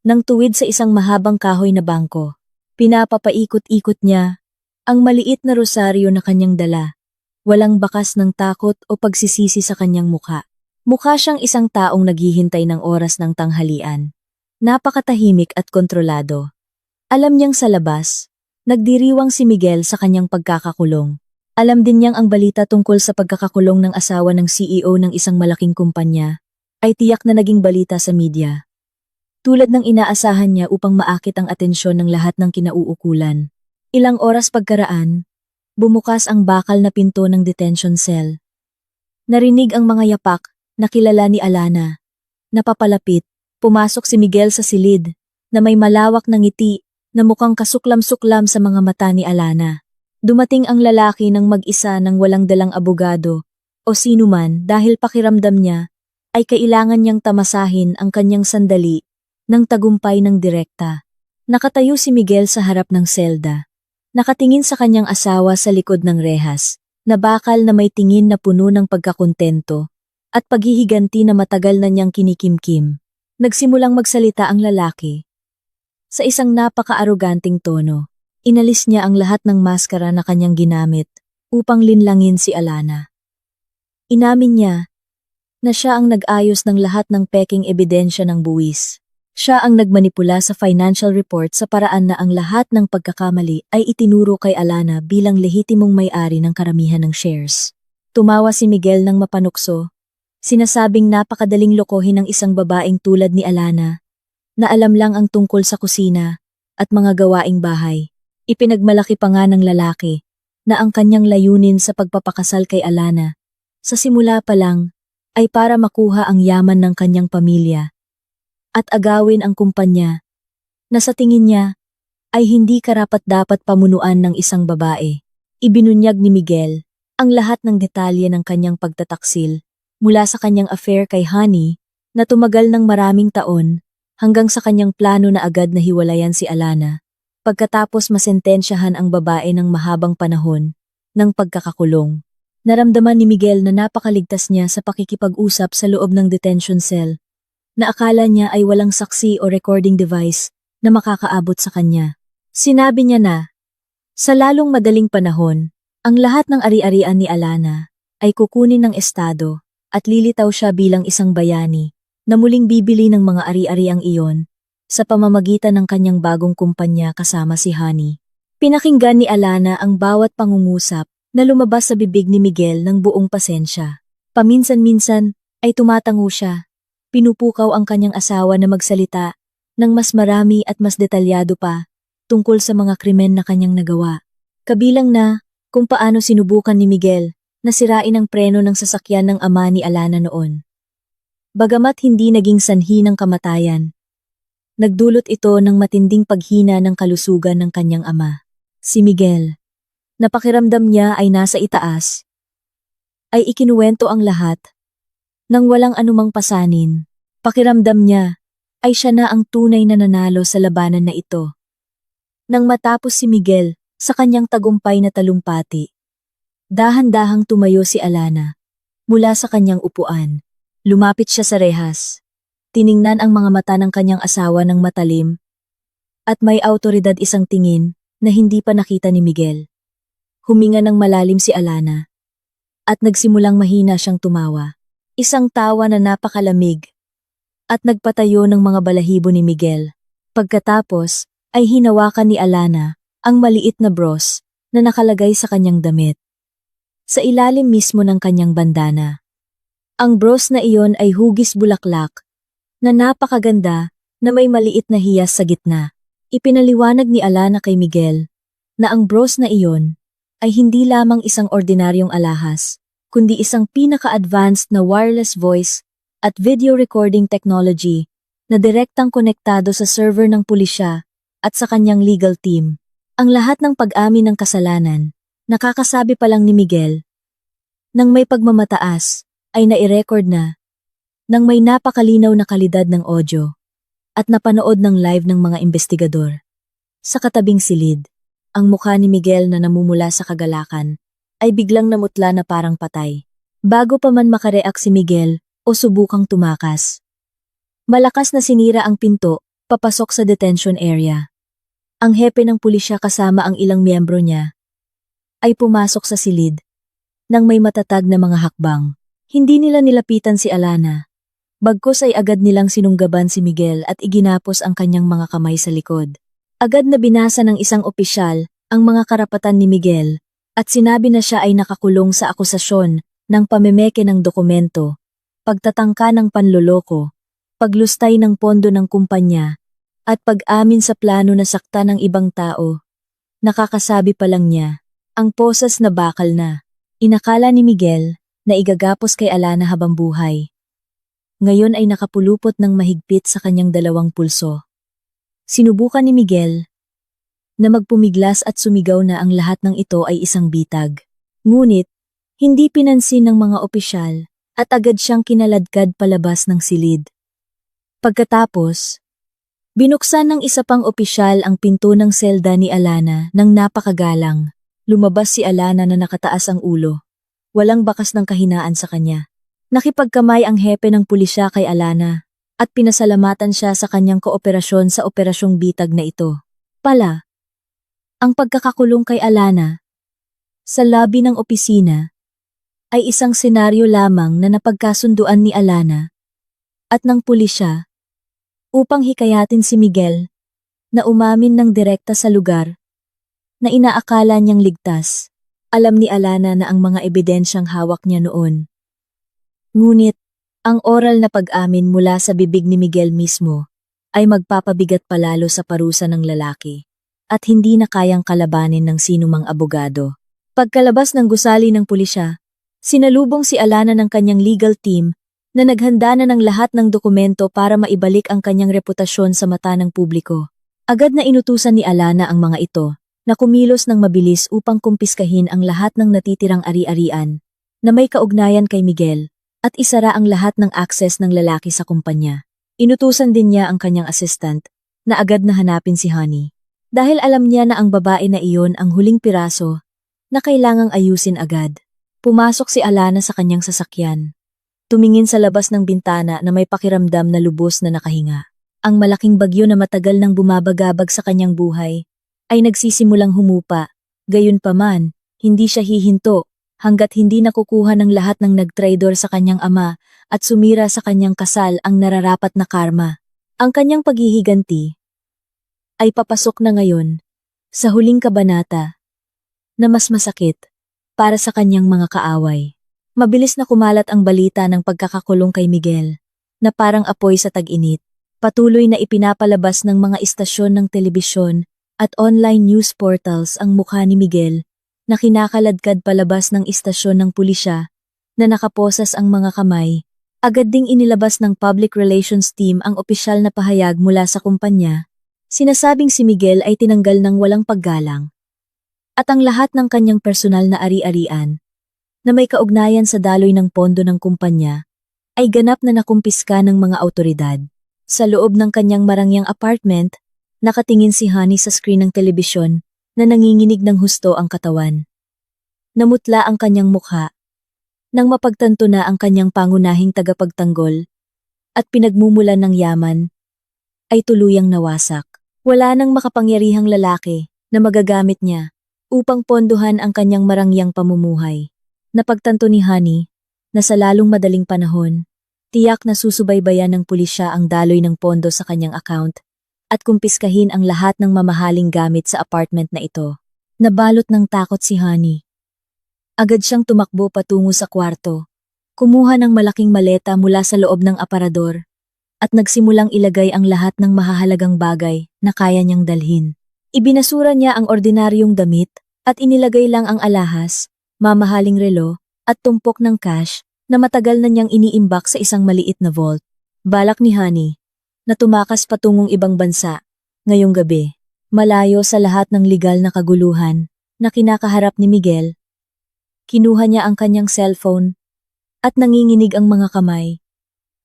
Nang tuwid sa isang mahabang kahoy na bangko, pinapapaikot-ikot niya ang maliit na rosaryo na kanyang dala. Walang bakas ng takot o pagsisisi sa kanyang mukha. Mukha siyang isang taong naghihintay ng oras ng tanghalian. Napakatahimik at kontrolado. Alam niyang sa labas, nagdiriwang si Miguel sa kanyang pagkakakulong. Alam din niyang ang balita tungkol sa pagkakakulong ng asawa ng CEO ng isang malaking kumpanya ay tiyak na naging balita sa media. Tulad ng inaasahan niya upang maakit ang atensyon ng lahat ng kinauukulan. Ilang oras pagkaraan, bumukas ang bakal na pinto ng detention cell. Narinig ang mga yapak na kilala ni Alana. Napapalapit, pumasok si Miguel sa silid na may malawak na ngiti na mukhang kasuklam-suklam sa mga mata ni Alana. Dumating ang lalaki ng mag-isa ng walang dalang abogado o sinuman dahil pakiramdam niya ay kailangan niyang tamasahin ang kanyang sandali ng tagumpay ng direkta. Nakatayo si Miguel sa harap ng selda. Nakatingin sa kanyang asawa sa likod ng rehas, na bakal na may tingin na puno ng pagkakontento at paghihiganti na matagal na niyang kinikimkim. Nagsimulang magsalita ang lalaki. Sa isang napaka-aroganting tono, inalis niya ang lahat ng maskara na kanyang ginamit upang linlangin si Alana. Inamin niya na siya ang nag-ayos ng lahat ng peking ebidensya ng buwis. Siya ang nagmanipula sa financial report sa paraan na ang lahat ng pagkakamali ay itinuro kay Alana bilang lehitimong may-ari ng karamihan ng shares. Tumawa si Miguel ng mapanukso, sinasabing napakadaling lokohin ng isang babaeng tulad ni Alana, na alam lang ang tungkol sa kusina at mga gawaing bahay. Ipinagmalaki pa nga ng lalaki na ang kanyang layunin sa pagpapakasal kay Alana sa simula pa lang ay para makuha ang yaman ng kanyang pamilya at agawin ang kumpanya na sa tingin niya ay hindi karapat-dapat pamunuan ng isang babae. Ibinunyag ni Miguel ang lahat ng detalye ng kanyang pagtataksil mula sa kanyang affair kay Honey na tumagal ng maraming taon hanggang sa kanyang plano na agad na hiwalayan si Alana pagkatapos masentensyahan ang babae ng mahabang panahon ng pagkakakulong. Naramdaman ni Miguel na napakaligtas niya sa pakikipag-usap sa loob ng detention cell, na akala niya ay walang saksi o recording device na makakaabot sa kanya. Sinabi niya na, sa lalong madaling panahon, ang lahat ng ari-arian ni Alana ay kukunin ng estado at lilitaw siya bilang isang bayani na muling bibili ng mga ari-ariang iyon sa pamamagitan ng kanyang bagong kumpanya kasama si Honey. Pinakinggan ni Alana ang bawat pangungusap na lumabas sa bibig ni Miguel ng buong pasensya. Paminsan-minsan ay tumatango siya. Pinupukaw ang kanyang asawa na magsalita ng mas marami at mas detalyado pa tungkol sa mga krimen na kanyang nagawa. Kabilang na kung paano sinubukan ni Miguel na sirain ang preno ng sasakyan ng ama ni Alana noon. Bagamat hindi naging sanhi ng kamatayan, nagdulot ito ng matinding paghina ng kalusugan ng kanyang ama. Si Miguel, na pakiramdam niya ay nasa itaas, ay ikinuwento ang lahat nang walang anumang pasanin. Pakiramdam niya ay siya na ang tunay na nanalo sa labanan na ito. Nang matapos si Miguel sa kanyang tagumpay na talumpati, dahan-dahang tumayo si Alana mula sa kanyang upuan. Lumapit siya sa rehas. Tiningnan ang mga mata ng kanyang asawa ng matalim at may awtoridad isang tingin na hindi pa nakita ni Miguel. Huminga ng malalim si Alana at nagsimulang mahina siyang tumawa. Isang tawa na napakalamig at nagpatayo ng mga balahibo ni Miguel. Pagkatapos ay hinawakan ni Alana ang maliit na bros na nakalagay sa kanyang damit. Sa ilalim mismo ng kanyang bandana. Ang bros na iyon ay hugis bulaklak na napakaganda na may maliit na hiyas sa gitna. Ipinaliwanag ni Alana kay Miguel na ang bros na iyon ay hindi lamang isang ordinaryong alahas, kundi isang pinaka-advanced na wireless voice at video recording technology na direktang konektado sa server ng pulisya at sa kanyang legal team. Ang lahat ng pag-amin ng kasalanan, nakakasabi pa lang ni Miguel, nang may pagmamataas, ay nai-record na, nang may napakalinaw na kalidad ng audio, at napanood ng live ng mga investigador. Sa katabing silid, ang mukha ni Miguel na namumula sa kagalakan ay biglang namutla na parang patay. Bago pa man makareact si Miguel o subukang tumakas. Malakas na sinira ang pinto, papasok sa detention area. Ang hepe ng pulisya kasama ang ilang miyembro niya ay pumasok sa silid nang may matatag na mga hakbang. Hindi nila nilapitan si Alana. Bagkus ay agad nilang sinunggaban si Miguel at iginapos ang kanyang mga kamay sa likod. Agad na binasa ng isang opisyal ang mga karapatan ni Miguel at sinabi na siya ay nakakulong sa akusasyon ng pamemeke ng dokumento, pagtatangka ng panloloko, paglustay ng pondo ng kumpanya, at pag-amin sa plano na sakta ng ibang tao. Nakakasabi pa lang niya, ang posas na bakal na. Inakala ni Miguel na igagapos kay Alana habang buhay. Ngayon ay nakapulupot ng mahigpit sa kanyang dalawang pulso. Sinubukan ni Miguel na magpumiglas at sumigaw na ang lahat ng ito ay isang bitag. Ngunit, hindi pinansin ng mga opisyal at agad siyang kinaladkad palabas ng silid. Pagkatapos, binuksan ng isa pang opisyal ang pinto ng selda ni Alana nang napakagalang. Lumabas si Alana na nakataas ang ulo. Walang bakas ng kahinaan sa kanya. Nakipagkamay ang hepe ng pulisya kay Alana at pinasalamatan siya sa kanyang kooperasyon sa operasyong bitag na ito. Ang pagkakakulong kay Alana sa lobby ng opisina ay isang senaryo lamang na napagkasunduan ni Alana at ng pulisya upang hikayatin si Miguel na umamin ng direkta sa lugar na inaakala niyang ligtas. Alam ni Alana na ang mga ebidensyang hawak niya noon. Ngunit, ang oral na pag-amin mula sa bibig ni Miguel mismo ay magpapabigat palalo sa parusa ng lalaki at hindi na kayang kalabanin ng sinumang abogado. Pagkalabas ng gusali ng pulisya, sinalubong si Alana ng kanyang legal team na naghanda na ng lahat ng dokumento para maibalik ang kanyang reputasyon sa mata ng publiko. Agad na inutusan ni Alana ang mga ito na kumilos ng mabilis upang kumpiskahin ang lahat ng natitirang ari-arian na may kaugnayan kay Miguel at isara ang lahat ng akses ng lalaki sa kumpanya. Inutusan din niya ang kanyang assistant na agad na hanapin si Honey. Dahil alam niya na ang babae na iyon ang huling piraso na kailangang ayusin agad. Pumasok si Alana sa kanyang sasakyan. Tumingin sa labas ng bintana na may pakiramdam na lubos na nakahinga. Ang malaking bagyo na matagal nang bumabagabag sa kanyang buhay ay nagsisimulang humupa. Gayunpaman, hindi siya hihinto hanggat hindi nakukuha ng lahat ng nagtraidor sa kanyang ama at sumira sa kanyang kasal ang nararapat na karma. Ang kanyang paghihiganti ay papasok na ngayon sa huling kabanata na mas masakit para sa kanyang mga kaaway. Mabilis na kumalat ang balita ng pagkakakulong kay Miguel na parang apoy sa tag-init. Patuloy na ipinapalabas ng mga istasyon ng telebisyon at online news portals ang mukha ni Miguel na kinakaladkad palabas ng istasyon ng pulisya na nakaposas ang mga kamay. Agad ding inilabas ng public relations team ang opisyal na pahayag mula sa kumpanya. Sinasabing si Miguel ay tinanggal ng walang paggalang at ang lahat ng kanyang personal na ari-arian na may kaugnayan sa daloy ng pondo ng kumpanya ay ganap na nakumpiska ng mga awtoridad. Sa loob ng kanyang marangyang apartment, nakatingin si Honey sa screen ng telebisyon na nanginginig ng husto ang katawan. Namutla ang kanyang mukha nang mapagtanto na ang kanyang pangunahing tagapagtanggol at pinagmumulan ng yaman ay tuluyang nawasak. Wala nang makapangyarihang lalaki na magagamit niya upang pondohan ang kanyang marangyang pamumuhay. Napagtanto ni Honey na sa lalong madaling panahon, tiyak na susubaybayan ng pulisya ang daloy ng pondo sa kanyang account at kumpiskahin ang lahat ng mamahaling gamit sa apartment na ito. Nabalot ng takot si Honey. Agad siyang tumakbo patungo sa kwarto, kumuha ng malaking maleta mula sa loob ng aparador at nagsimulang ilagay ang lahat ng mahahalagang bagay na kaya niyang dalhin. Ibinasura niya ang ordinaryong damit at inilagay lang ang alahas, mamahaling relo at tumpok ng cash na matagal na niyang iniimbak sa isang maliit na vault. Balak ni Honey na tumakas patungong ibang bansa ngayong gabi, malayo sa lahat ng legal na kaguluhan na kinakaharap ni Miguel. Kinuha niya ang kanyang cellphone at nanginginig ang mga kamay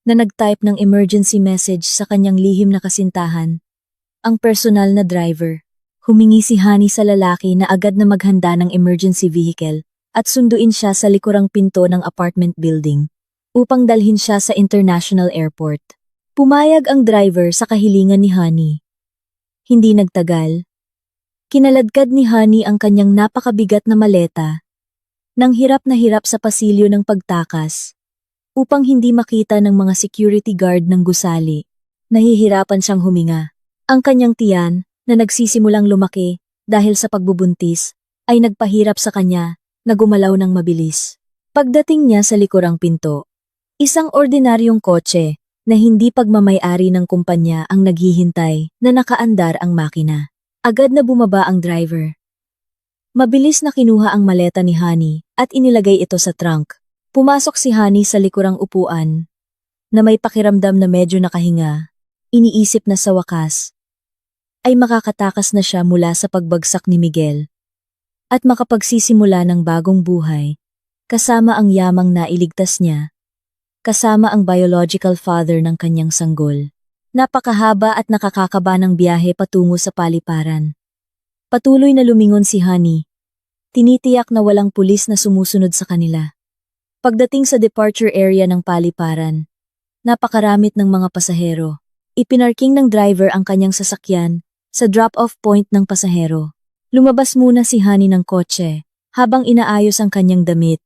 na nag-type ng emergency message sa kanyang lihim na kasintahan, ang personal na driver. Humingi si Honey sa lalaki na agad na maghanda ng emergency vehicle at sunduin siya sa likurang pinto ng apartment building upang dalhin siya sa international airport. Pumayag ang driver sa kahilingan ni Honey. Hindi nagtagal. Kinaladkad ni Honey ang kanyang napakabigat na maleta nang hirap na hirap sa pasilyo ng pagtakas upang hindi makita ng mga security guard ng gusali. Nahihirapan siyang huminga. Ang kanyang tiyan na nagsisimulang lumaki dahil sa pagbubuntis ay nagpahirap sa kanya na gumalaw ng mabilis. Pagdating niya sa likurang pinto, isang ordinaryong kotse na hindi pagmamay-ari ng kumpanya ang naghihintay na nakaandar ang makina. Agad na bumaba ang driver. Mabilis na kinuha ang maleta ni Honey at inilagay ito sa trunk. Pumasok si Honey sa likurang upuan na may pakiramdam na medyo nakahinga. Iniisip na sa wakas ay makakatakas na siya mula sa pagbagsak ni Miguel at makapagsisimula ng bagong buhay kasama ang yamang nailigtas niya kasama ang biological father ng kanyang sanggol. Napakahaba at nakakakaba ng biyahe patungo sa paliparan. Patuloy na lumingon si Honey. Tinitiyak na walang pulis na sumusunod sa kanila. Pagdating sa departure area ng paliparan, napakaramit ng mga pasahero. Ipinarking ng driver ang kanyang sasakyan sa drop-off point ng pasahero. Lumabas muna si Honey ng kotse habang inaayos ang kanyang damit.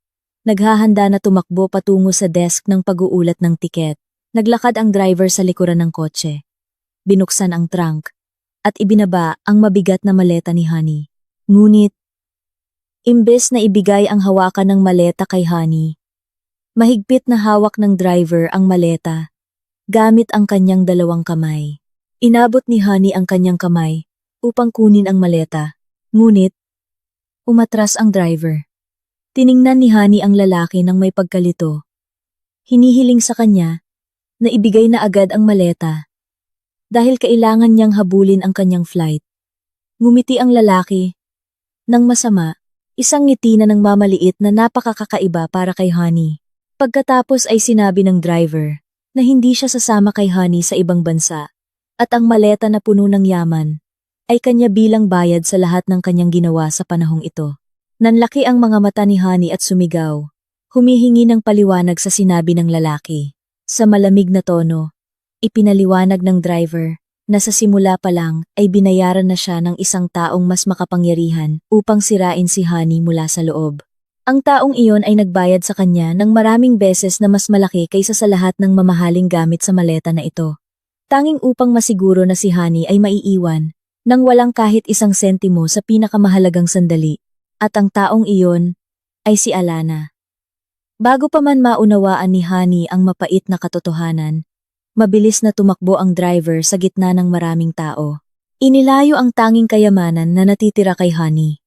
Naghahanda na tumakbo patungo sa desk ng pag-uulat ng tiket. Naglakad ang driver sa likuran ng kotse. Binuksan ang trunk at ibinaba ang mabigat na maleta ni Honey. Ngunit, imbes na ibigay ang hawakan ng maleta kay Honey, mahigpit na hawak ng driver ang maleta gamit ang kanyang dalawang kamay. Inabot ni Honey ang kanyang kamay upang kunin ang maleta. Ngunit, umatras ang driver. Tiningnan ni Honey ang lalaki ng may pagkalito. Hinihiling sa kanya na ibigay na agad ang maleta dahil kailangan niyang habulin ang kanyang flight. Ngumiti ang lalaki. Nang masama, isang ngiti na ng mamaliit na napakakakaiba para kay Honey. Pagkatapos ay sinabi ng driver na hindi siya sasama kay Honey sa ibang bansa at ang maleta na puno ng yaman ay kanya bilang bayad sa lahat ng kanyang ginawa sa panahong ito. Nanlaki ang mga mata ni Honey at sumigaw. Humihingi ng paliwanag sa sinabi ng lalaki. Sa malamig na tono, ipinaliwanag ng driver na sa simula pa lang ay binayaran na siya ng isang taong mas makapangyarihan upang sirain si Honey mula sa loob. Ang taong iyon ay nagbayad sa kanya ng maraming beses na mas malaki kaysa sa lahat ng mamahaling gamit sa maleta na ito. Tanging upang masiguro na si Honey ay maiiwan nang walang kahit isang sentimo sa pinakamahalagang sandali. At ang taong iyon ay si Alana. Bago pa man maunawaan ni Honey ang mapait na katotohanan, mabilis na tumakbo ang driver sa gitna ng maraming tao. Inilayo ang tanging kayamanan na natitira kay Honey.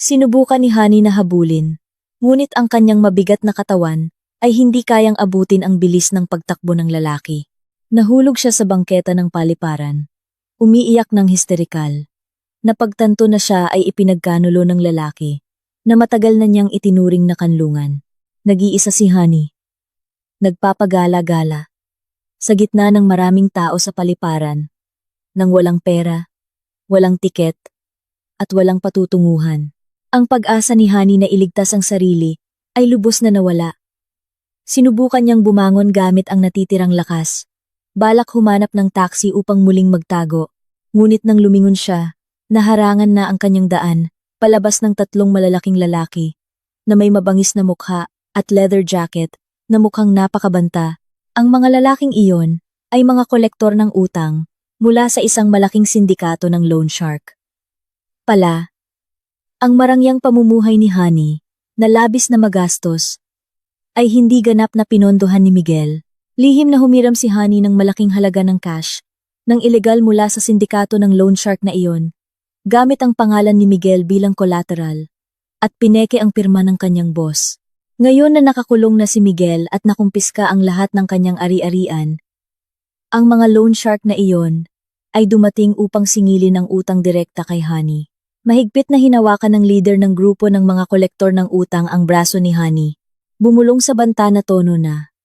Sinubukan ni Honey na habulin, ngunit ang kanyang mabigat na katawan ay hindi kayang abutin ang bilis ng pagtakbo ng lalaki. Nahulog siya sa bangketa ng paliparan. Umiiyak ng histerikal. Napagtanto na siya ay ipinagkanulo ng lalaki na matagal na niyang itinuring na kanlungan. Nag-iisa si Honey. Nagpapagala-gala. Sa gitna ng maraming tao sa paliparan, nang walang pera, walang tiket, at walang patutunguhan. Ang pag-asa ni Honey na iligtas ang sarili ay lubos na nawala. Sinubukan niyang bumangon gamit ang natitirang lakas. Balak humanap ng taxi upang muling magtago. Ngunit nang lumingon siya, naharangan na ang kanyang daan, palabas ng tatlong malalaking lalaki, na may mabangis na mukha at leather jacket na mukhang napakabanta. Ang mga lalaking iyon ay mga kolektor ng utang mula sa isang malaking sindikato ng loan shark. Ang marangyang pamumuhay ni Honey, na labis na magastos, ay hindi ganap na pinondohan ni Miguel. Lihim na humiram si Honey ng malaking halaga ng cash, ng ilegal mula sa sindikato ng loan shark na iyon, gamit ang pangalan ni Miguel bilang collateral, at pineke ang pirma ng kanyang boss. Ngayon na nakakulong na si Miguel at nakumpiska ang lahat ng kanyang ari-arian, ang mga loan shark na iyon ay dumating upang singilin ang utang direkta kay Honey. Mahigpit na hinawakan ng leader ng grupo ng mga kolektor ng utang ang braso ni Honey. Bumulong sa banta na tono na.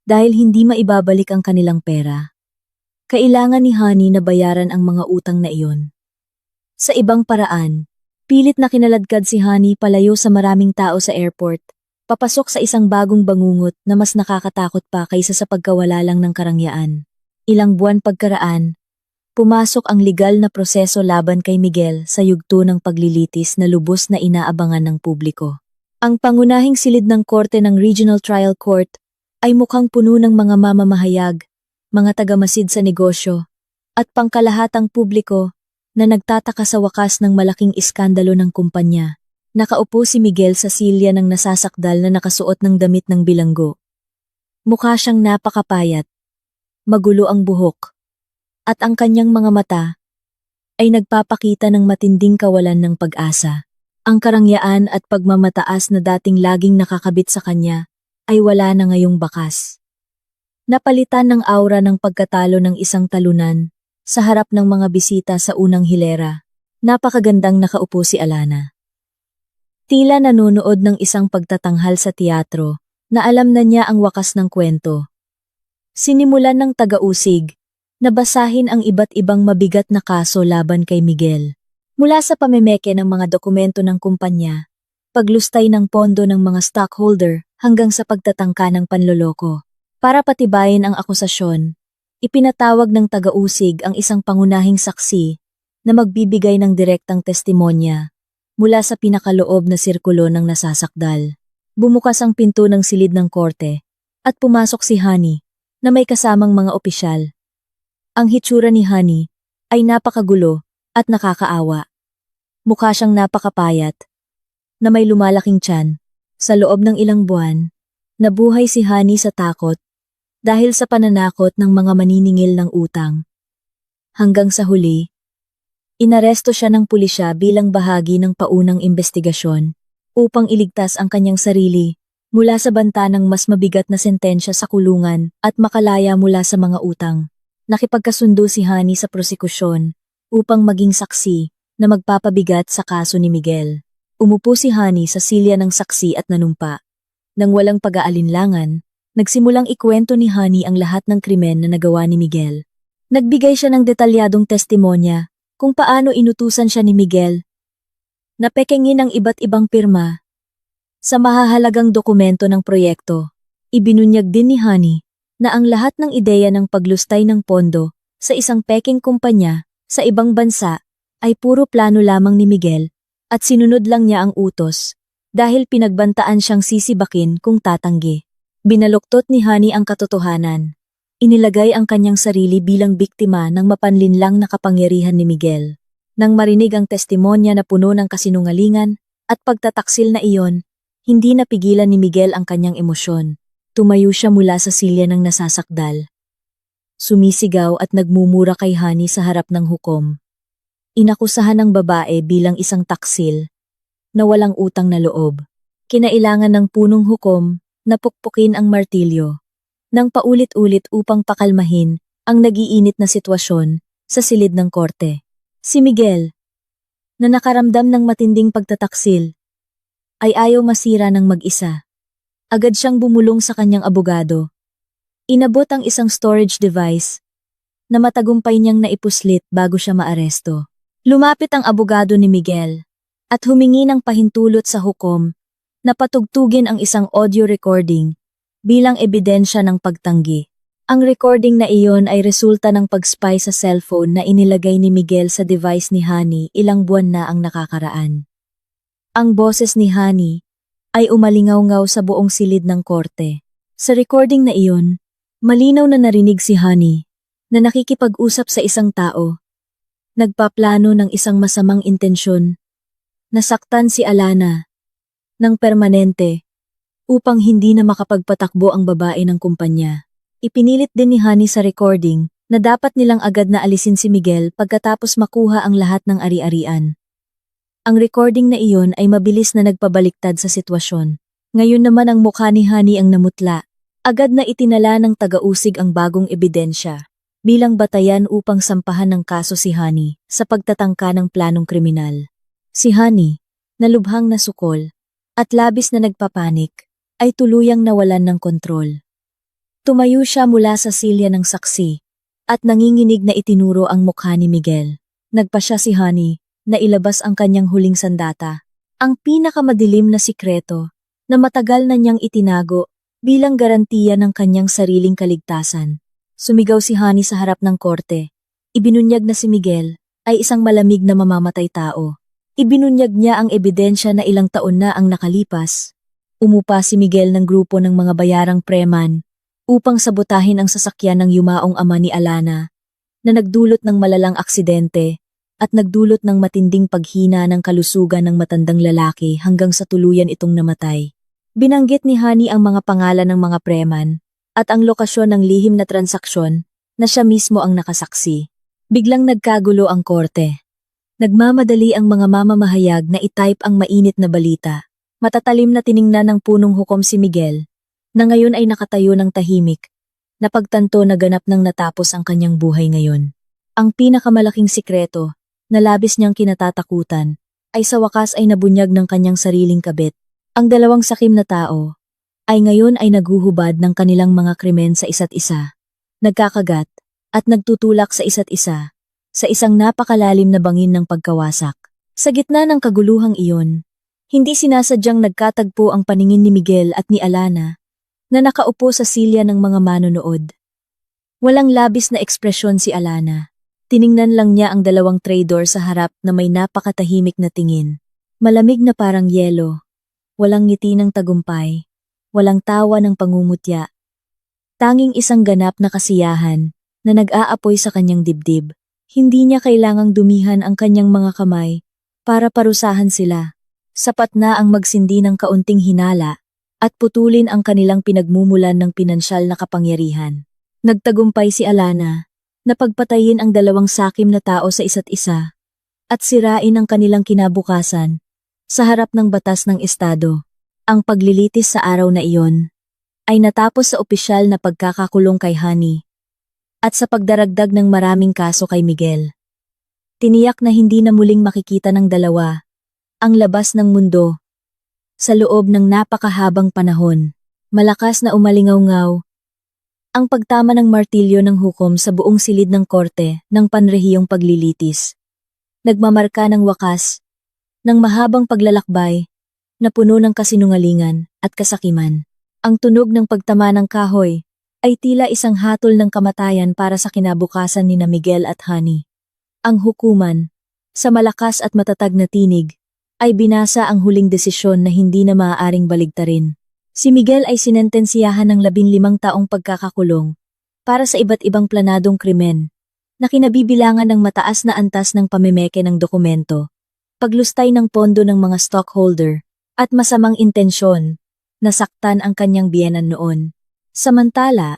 Dahil hindi maibabalik ang kanilang pera, kailangan ni Honey na bayaran ang mga utang na iyon. Sa ibang paraan, pilit na kinaladkad si Honey palayo sa maraming tao sa airport, papasok sa isang bagong bangungot na mas nakakatakot pa kaysa sa pagkawala lang ng karangyaan. Ilang buwan pagkaraan, pumasok ang legal na proseso laban kay Miguel sa yugto ng paglilitis na lubos na inaabangan ng publiko. Ang pangunahing silid ng korte ng Regional Trial Court ay mukhang puno ng mga mamamahayag, mga tagamasid sa negosyo, at pangkalahatang publiko na nagtataka sa wakas ng malaking iskandalo ng kumpanya. Nakaupo si Miguel sa silya ng nasasakdal na nakasuot ng damit ng bilanggo. Mukha siyang napakapayat, magulo ang buhok, at ang kanyang mga mata ay nagpapakita ng matinding kawalan ng pag-asa. Ang karangyaan at pagmamataas na dating laging nakakabit sa kanya ay wala na ngayong bakas. Napalitan ng aura ng pagkatalo ng isang talunan sa harap ng mga bisita sa unang hilera. Napakagandang nakaupo si Alana. Tila nanonood ng isang pagtatanghal sa teatro na alam na niya ang wakas ng kwento. Sinimulan ng taga-usig na basahin ang iba't ibang mabigat na kaso laban kay Miguel. Mula sa pamemeke ng mga dokumento ng kumpanya, paglustay ng pondo ng mga stockholder hanggang sa pagtatangka ng panloloko. Para patibayin ang akusasyon, ipinatawag ng taga-usig ang isang pangunahing saksi na magbibigay ng direktang testimonya mula sa pinakaloob na sirkulo ng nasasakdal. Bumukas ang pinto ng silid ng korte at pumasok si Honey na may kasamang mga opisyal. Ang hitsura ni Honey ay napakagulo at nakakaawa. Mukha siyang napakapayat na may lumalaking tiyan. Sa loob ng ilang buwan, nabuhay si Honey sa takot dahil sa pananakot ng mga maniningil ng utang. Hanggang sa huli, inaresto siya ng pulisya bilang bahagi ng paunang investigasyon upang iligtas ang kanyang sarili mula sa banta ng mas mabigat na sentensya sa kulungan at makalaya mula sa mga utang. Nakipagkasundo si Honey sa prosekusyon upang maging saksi na magpapabigat sa kaso ni Miguel. Umupo si Honey sa silya ng saksi at nanumpa. Nang walang pag-aalinlangan, nagsimulang ikwento ni Honey ang lahat ng krimen na nagawa ni Miguel. Nagbigay siya ng detalyadong testimonya kung paano inutusan siya ni Miguel na pekengin ang iba't ibang pirma sa mahahalagang dokumento ng proyekto. Ibinunyag din ni Honey na ang lahat ng ideya ng paglustay ng pondo sa isang peking kumpanya sa ibang bansa ay puro plano lamang ni Miguel at sinunod lang niya ang utos dahil pinagbantaan siyang sisibakin kung tatanggi. Binaluktot ni Honey ang katotohanan. Inilagay ang kanyang sarili bilang biktima ng mapanlinlang na kapangyarihan ni Miguel. Nang marinig ang testimonya na puno ng kasinungalingan at pagtataksil na iyon, hindi napigilan ni Miguel ang kanyang emosyon. Tumayo siya mula sa silya ng nasasakdal. Sumisigaw at nagmumura kay Honey sa harap ng hukom. Inakusahan ng babae bilang isang taksil na walang utang na loob. Kinailangan ng punong hukom na pukpukin ang martilyo nang paulit-ulit upang pakalmahin ang nagiinit na sitwasyon sa silid ng korte. Si Miguel, na nakaramdam ng matinding pagtataksil, ay ayaw masira ng mag-isa. Agad siyang bumulong sa kanyang abogado. Inabot ang isang storage device na matagumpay niyang naipuslit bago siya maaresto. Lumapit ang abogado ni Miguel at humingi ng pahintulot sa hukom na patugtugin ang isang audio recording bilang ebidensya ng pagtanggi. Ang recording na iyon ay resulta ng pag-spy sa cellphone na inilagay ni Miguel sa device ni Honey ilang buwan na ang nakakaraan. Ang boses ni Honey ay umalingaw-ngaw sa buong silid ng korte. Sa recording na iyon, malinaw na narinig si Honey na nakikipag-usap sa isang tao. Nagpaplano ng isang masamang intensyon. Nasaktan si Alana ng permanente upang hindi na makapagpatakbo ang babae ng kumpanya. Ipinilit din ni Honey sa recording na dapat nilang agad na alisin si Miguel pagkatapos makuha ang lahat ng ari-arian. Ang recording na iyon ay mabilis na nagpabaliktad sa sitwasyon. Ngayon naman ang mukha ni Honey ang namutla. Agad na itinala ng taga-usig ang bagong ebidensya bilang batayan upang sampahan ng kaso si Honey sa pagtatangka ng planong kriminal. Si Honey, na lubhang nasukol at labis na nagpapanik, ay tuluyang nawalan ng kontrol. Tumayo siya mula sa silya ng saksi at nanginginig na itinuro ang mukha ni Miguel. Nagpasya si Honey na ilabas ang kanyang huling sandata, ang pinakamadilim na sikreto na matagal na niyang itinago bilang garantiya ng kanyang sariling kaligtasan. Sumigaw si Honey sa harap ng korte. Ibinunyag na si Miguel ay isang malamig na mamamatay tao. Ibinunyag niya ang ebidensya na ilang taon na ang nakalipas. Umupa si Miguel ng grupo ng mga bayarang preman upang sabotahin ang sasakyan ng yumaong ama ni Alana na nagdulot ng malalang aksidente at nagdulot ng matinding paghina ng kalusugan ng matandang lalaki hanggang sa tuluyan itong namatay. Binanggit ni Honey ang mga pangalan ng mga preman at ang lokasyon ng lihim na transaksyon na siya mismo ang nakasaksi. Biglang nagkagulo ang korte. Nagmamadali ang mga mamamahayag na itype ang mainit na balita. Matatalim na tiningnan ng punong hukom si Miguel, na ngayon ay nakatayo ng tahimik, na pagtanto na ganap nang natapos ang kanyang buhay ngayon. Ang pinakamalaking sikreto, na labis niyang kinatatakutan, ay sa wakas ay nabunyag ng kanyang sariling kabit. Ang dalawang sakim na tao ay ngayon ay naghuhubad ng kanilang mga krimen sa isa't isa, nagkakagat, at nagtutulak sa isa't isa, sa isang napakalalim na bangin ng pagkawasak. Sa gitna ng kaguluhang iyon, hindi sinasadyang nagkatagpo ang paningin ni Miguel at ni Alana, na nakaupo sa silya ng mga manonood. Walang labis na ekspresyon si Alana. Tiningnan lang niya ang dalawang traidor sa harap na may napakatahimik na tingin. Malamig na parang yelo. Walang ngiti ng tagumpay. Walang tawa ng pangungutya. Tanging isang ganap na kasiyahan na nag-aapoy sa kanyang dibdib. Hindi niya kailangang dumihan ang kanyang mga kamay para parusahan sila. Sapat na ang magsindi ng kaunting hinala at putulin ang kanilang pinagmumulan ng pinansyal na kapangyarihan. Nagtagumpay si Alana na pagpatayin ang dalawang sakim na tao sa isa't isa at sirain ang kanilang kinabukasan sa harap ng batas ng estado. Ang paglilitis sa araw na iyon ay natapos sa opisyal na pagkakakulong kay Honey at sa pagdaragdag ng maraming kaso kay Miguel. Tiniyak na hindi na muling makikita ng dalawa ang labas ng mundo. Sa loob ng napakahabang panahon, malakas na umalingaw-ngaw ang pagtama ng martilyo ng hukom sa buong silid ng korte ng panrehiyong paglilitis. Nagmamarka ng wakas ng mahabang paglalakbay na puno ng kasinungalingan at kasakiman. Ang tunog ng pagtama ng kahoy ay tila isang hatol ng kamatayan para sa kinabukasan ni Miguel at Honey. Ang hukuman, sa malakas at matatag na tinig, ay binasa ang huling desisyon na hindi na maaaring baligtarin. Si Miguel ay sinentensiyahan ng 15 taong pagkakakulong para sa iba't ibang planadong krimen na kinabibilangan ng mataas na antas ng pamemeke ng dokumento, paglustay ng pondo ng mga stockholder, at masamang intensyon na saktan ang kanyang biyenan noon. Samantala,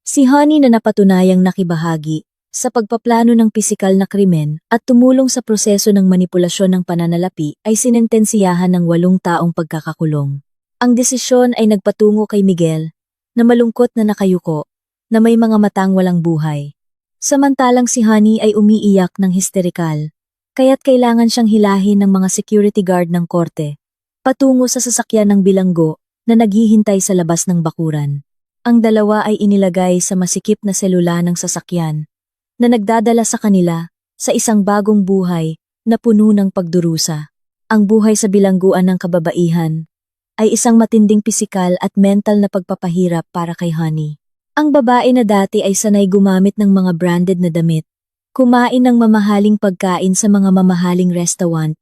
si Honey na napatunayang nakibahagi sa pagpaplano ng pisikal na krimen at tumulong sa proseso ng manipulasyon ng pananalapi ay sinentensiyahan ng 8 taong pagkakakulong. Ang desisyon ay nagpatungo kay Miguel na malungkot na nakayuko na may mga matang walang buhay. Samantalang si Honey ay umiiyak ng histerikal, kaya't kailangan siyang hilahin ng mga security guard ng korte patungo sa sasakyan ng bilanggo na naghihintay sa labas ng bakuran. Ang dalawa ay inilagay sa masikip na selula ng sasakyan na nagdadala sa kanila sa isang bagong buhay na puno ng pagdurusa. Ang buhay sa bilangguan ng kababaihan ay isang matinding pisikal at mental na pagpapahirap para kay Honey. Ang babae na dati ay sanay gumamit ng mga branded na damit, kumain ng mamahaling pagkain sa mga mamahaling restaurant,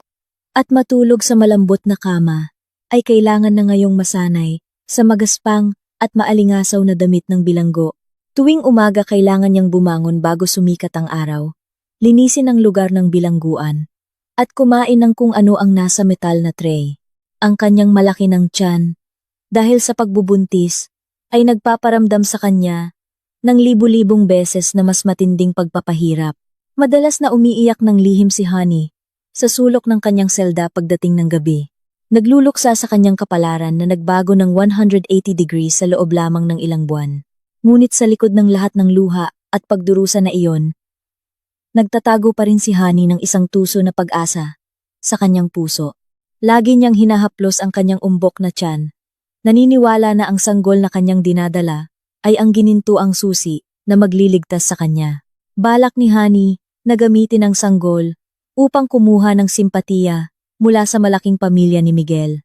at matulog sa malambot na kama, ay kailangan na ngayong masanay sa magaspang at maalingasaw na damit ng bilanggo. Tuwing umaga kailangan niyang bumangon bago sumikat ang araw, linisin ang lugar ng bilangguan, at kumain ng kung ano ang nasa metal na tray. Ang kanyang malaki ng tiyan, dahil sa pagbubuntis, ay nagpaparamdam sa kanya ng libu-libong beses na mas matinding pagpapahirap. Madalas na umiiyak ng lihim si Honey sa sulok ng kanyang selda pagdating ng gabi. Nagluluksa sa kanyang kapalaran na nagbago ng 180 degrees sa loob lamang ng ilang buwan. Ngunit sa likod ng lahat ng luha at pagdurusa na iyon, nagtatago pa rin si Honey ng isang tuso na pag-asa sa kanyang puso. Lagi niyang hinahaplos ang kanyang umbok na tiyan. Naniniwala na ang sanggol na kanyang dinadala ay ang ginintuang susi na magliligtas sa kanya. Balak ni Honey na gamitin ang sanggol upang kumuha ng simpatiya mula sa malaking pamilya ni Miguel.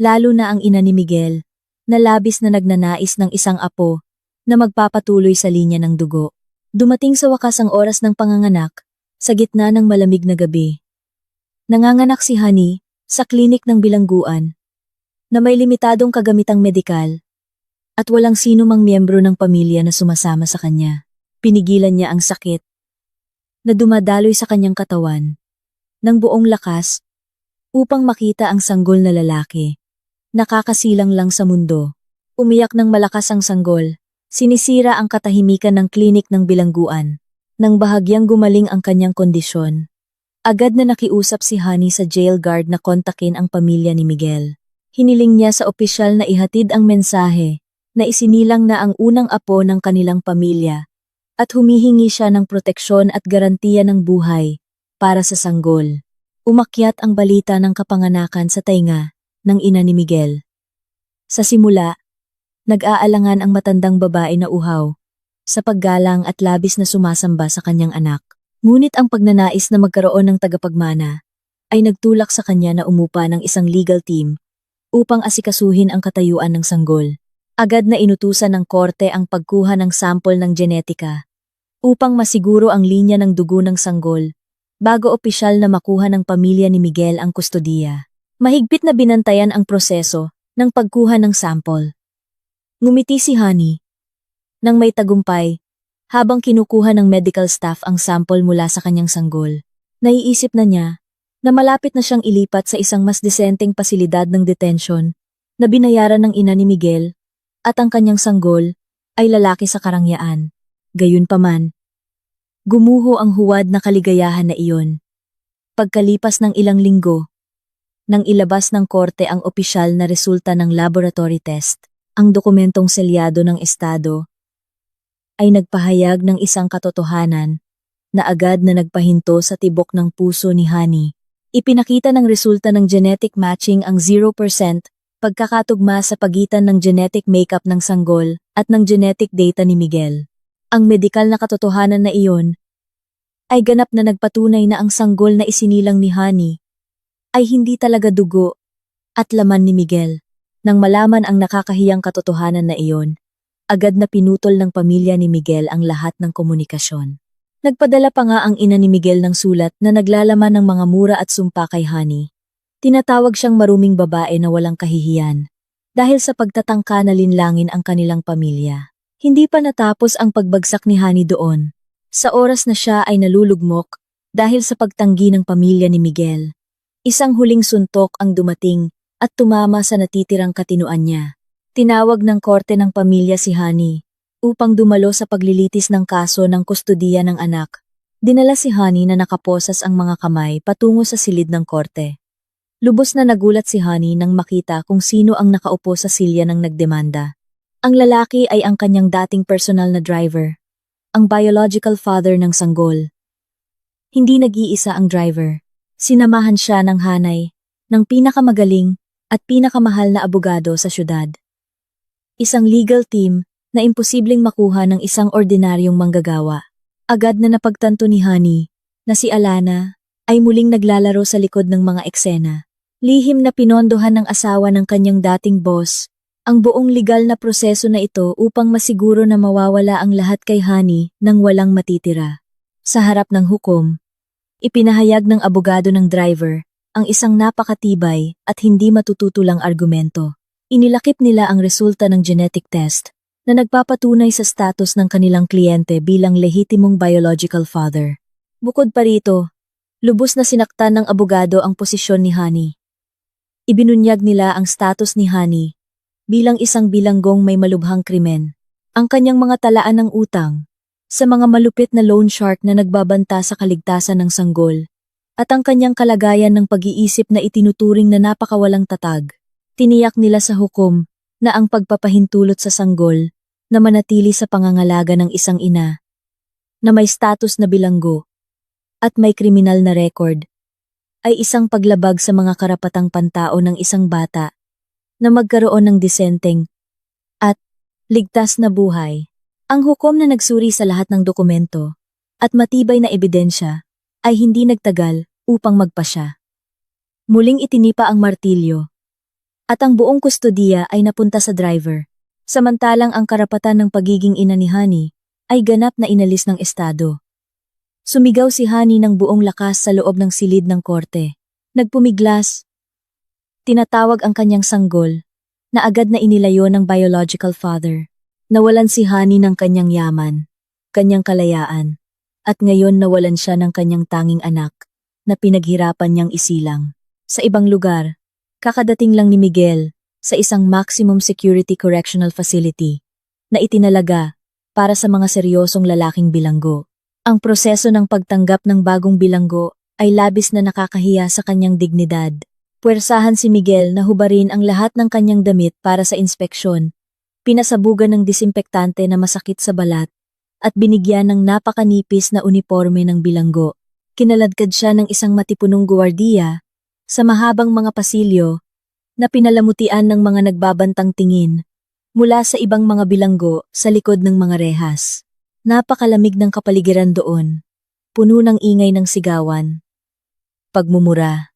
Lalo na ang ina ni Miguel, na labis na nagnanais ng isang apo na magpapatuloy sa linya ng dugo. Dumating sa wakas ang oras ng panganganak, sa gitna ng malamig na gabi. Nanganganak si Honey sa klinik ng bilangguan, na may limitadong kagamitang medikal, at walang sino mang miyembro ng pamilya na sumasama sa kanya. Pinigilan niya ang sakit na dumadaloy sa kanyang katawan ng buong lakas upang makita ang sanggol na lalaki. Nakakasilang lang sa mundo. Umiyak ng malakas ang sanggol. Sinisira ang katahimikan ng klinik ng bilangguan. Nang bahagyang gumaling ang kanyang kondisyon, agad na nakiusap si Honey sa jail guard na kontakin ang pamilya ni Miguel. Hiniling niya sa opisyal na ihatid ang mensahe na isinilang na ang unang apo ng kanilang pamilya at humihingi siya ng proteksyon at garantiya ng buhay para sa sanggol. Umakyat ang balita ng kapanganakan sa tainga ng ina ni Miguel. Sa simula, Nag-aalangan ang matandang babae na uhaw sa paggalang at labis na sumasamba sa kanyang anak. Ngunit ang pagnanais na magkaroon ng tagapagmana ay nagtulak sa kanya na umupa ng isang legal team upang asikasuhin ang katayuan ng sanggol. Agad na inutusan ng korte ang pagkuha ng sample ng genetika upang masiguro ang linya ng dugo ng sanggol bago opisyal na makuha ng pamilya ni Miguel ang kustodiya. Mahigpit na binantayan ang proseso ng pagkuha ng sample. Ngumiti si Honey nang may tagumpay habang kinukuha ng medical staff ang sample mula sa kanyang sanggol. Naiisip na niya na malapit na siyang ilipat sa isang mas desenteng pasilidad ng detention na binayaran ng ina ni Miguel at ang kanyang sanggol ay lalaki sa karangyaan. Gayunpaman, gumuho ang huwad na kaligayahan na iyon. Pagkalipas ng ilang linggo, nang ilabas ng korte ang opisyal na resulta ng laboratory test, ang dokumentong selyado ng Estado ay nagpahayag ng isang katotohanan na agad na nagpahinto sa tibok ng puso ni Honey. Ipinakita ng resulta ng genetic matching ang 0% pagkakatugma sa pagitan ng genetic makeup ng sanggol at ng genetic data ni Miguel. Ang medikal na katotohanan na iyon ay ganap na nagpatunay na ang sanggol na isinilang ni Honey ay hindi talaga dugo at laman ni Miguel. Nang malaman ang nakakahiyang katotohanan na iyon, agad na pinutol ng pamilya ni Miguel ang lahat ng komunikasyon. Nagpadala pa nga ang ina ni Miguel ng sulat na naglalaman ng mga mura at sumpa kay Honey. Tinatawag siyang maruming babae na walang kahihiyan dahil sa pagtatangka na linlangin ang kanilang pamilya. Hindi pa natapos ang pagbagsak ni Honey doon. Sa oras na siya ay nalulugmok dahil sa pagtanggi ng pamilya ni Miguel. Isang huling suntok ang dumating at tumama sa natitirang katinuan niya. Tinawag ng korte ng pamilya si Honey upang dumalo sa paglilitis ng kaso ng kustodiya ng anak. Dinala si Honey na nakaposas ang mga kamay patungo sa silid ng korte. Lubos na nagulat si Honey nang makita kung sino ang nakaupo sa silya ng nagdemanda. Ang lalaki ay ang kanyang dating personal na driver, ang biological father ng sanggol. Hindi nag-iisa ang driver. Sinamahan siya ng hanay, ng pinakamagaling at pinakamahal na abogado sa syudad. Isang legal team na imposibleng makuha ng isang ordinaryong manggagawa. Agad na napagtanto ni Honey na si Alana ay muling naglalaro sa likod ng mga eksena. Lihim na pinondohan ng asawa ng kanyang dating boss ang buong legal na proseso na ito upang masiguro na mawawala ang lahat kay Honey nang walang matitira. Sa harap ng hukom, ipinahayag ng abogado ng driver ang isang napakatibay at hindi matututulang argumento. Inilakip nila ang resulta ng genetic test na nagpapatunay sa status ng kanilang kliyente bilang lehitimong biological father. Bukod pa rito, lubos na sinaktan ng abogado ang posisyon ni Honey. Ibinunyag nila ang status ni Honey bilang isang bilanggong may malubhang krimen. Ang kanyang mga talaan ng utang sa mga malupit na loan shark na nagbabanta sa kaligtasan ng sanggol, at ang kanyang kalagayan ng pag-iisip na itinuturing na napakawalang tatag. Tiniyak nila sa hukom na ang pagpapahintulot sa sanggol na manatili sa pangangalaga ng isang ina na may status na bilanggo at may kriminal na record ay isang paglabag sa mga karapatang pantao ng isang bata na magkaroon ng disenteng at ligtas na buhay. Ang hukom na nagsuri sa lahat ng dokumento at matibay na ebidensya ay hindi nagtagal upang magpasya. Muling itinipa ang martilyo at ang buong kustodiya ay napunta sa driver, samantalang ang karapatan ng pagiging ina ni Honey ay ganap na inalis ng Estado. Sumigaw si Honey ng buong lakas sa loob ng silid ng korte. Nagpumiglas. Tinatawag ang kanyang sanggol na agad na inilayo ng biological father. Nawalan si Honey ng kanyang yaman, kanyang kalayaan, at ngayon nawalan siya ng kanyang tanging anak na pinaghirapan niyang isilang. Sa ibang lugar, kakadating lang ni Miguel sa isang maximum security correctional facility na itinalaga para sa mga seryosong lalaking bilanggo. Ang proseso ng pagtanggap ng bagong bilanggo ay labis na nakakahiya sa kanyang dignidad. Puwersahan si Miguel na hubarin ang lahat ng kanyang damit para sa inspeksyon. Pinasabugan ng disimpектante na masakit sa balat at binigyan ng napakanipis na uniforme ng bilanggo. Kinaladkad siya ng isang matipunong guwardiya sa mahabang mga pasilyo na pinalamutian ng mga nagbabantang tingin mula sa ibang mga bilanggo sa likod ng mga rehas. Napakalamig ng kapaligiran doon, puno ng ingay ng sigawan, pagmumura,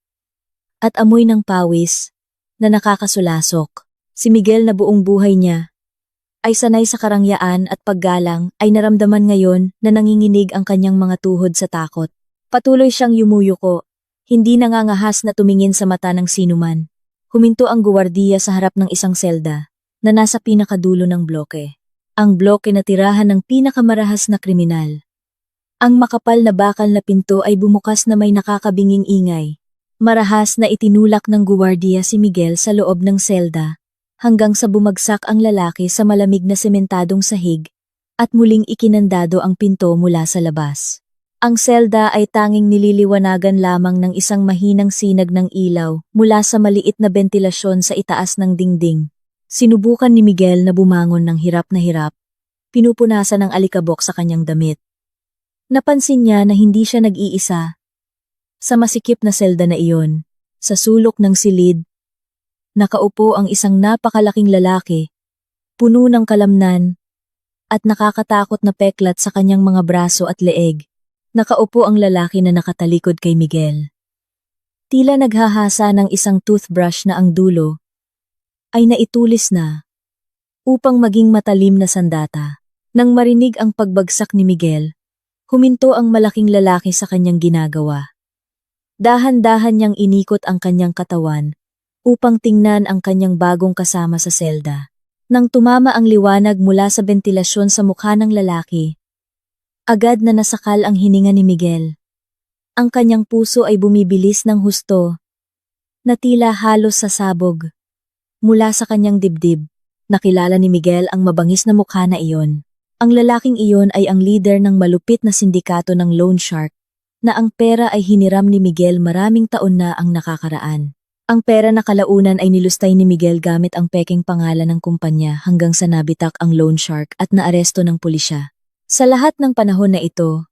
at amoy ng pawis na nakakasulasok. Si Miguel na buong buhay niya ay sanay sa karangyaan at paggalang ay naramdaman ngayon na nanginginig ang kanyang mga tuhod sa takot. Patuloy siyang yumuyuko, hindi nangangahas na tumingin sa mata ng sinuman. Huminto ang guwardiya sa harap ng isang selda na nasa pinakadulo ng bloke. Ang bloke na tirahan ng pinakamarahas na kriminal. Ang makapal na bakal na pinto ay bumukas na may nakakabinging ingay. Marahas na itinulak ng guwardiya si Miguel sa loob ng selda, hanggang sa bumagsak ang lalaki sa malamig na sementadong sahig, at muling ikinandado ang pinto mula sa labas. Ang selda ay tanging nililiwanagan lamang ng isang mahinang sinag ng ilaw mula sa maliit na bentilasyon sa itaas ng dingding. Sinubukan ni Miguel na bumangon ng hirap na hirap, pinupunasan ng alikabok sa kanyang damit. Napansin niya na hindi siya nag-iisa. Sa masikip na selda na iyon, sa sulok ng silid, nakaupo ang isang napakalaking lalaki, puno ng kalamnan, at nakakatakot na peklat sa kanyang mga braso at leeg. Nakaupo ang lalaki na nakatalikod kay Miguel. Tila naghahasa ng isang toothbrush na ang dulo ay naitulis na upang maging matalim na sandata. Nang marinig ang pagbagsak ni Miguel, huminto ang malaking lalaki sa kanyang ginagawa. Dahan-dahan niyang inikot ang kanyang katawan upang tingnan ang kanyang bagong kasama sa selda. Nang tumama ang liwanag mula sa bentilasyon sa mukha ng lalaki, agad na nasakal ang hininga ni Miguel. Ang kanyang puso ay bumibilis ng husto, na tila halos sasabog. Mula sa kanyang dibdib, nakilala ni Miguel ang mabangis na mukha na iyon. Ang lalaking iyon ay ang leader ng malupit na sindikato ng Loan Shark, na ang pera ay hiniram ni Miguel maraming taon na ang nakakaraan. Ang pera na kalaunan ay nilustay ni Miguel gamit ang pekeng pangalan ng kumpanya hanggang sa nabitak ang Loan Shark at naaresto ng pulisya. Sa lahat ng panahon na ito,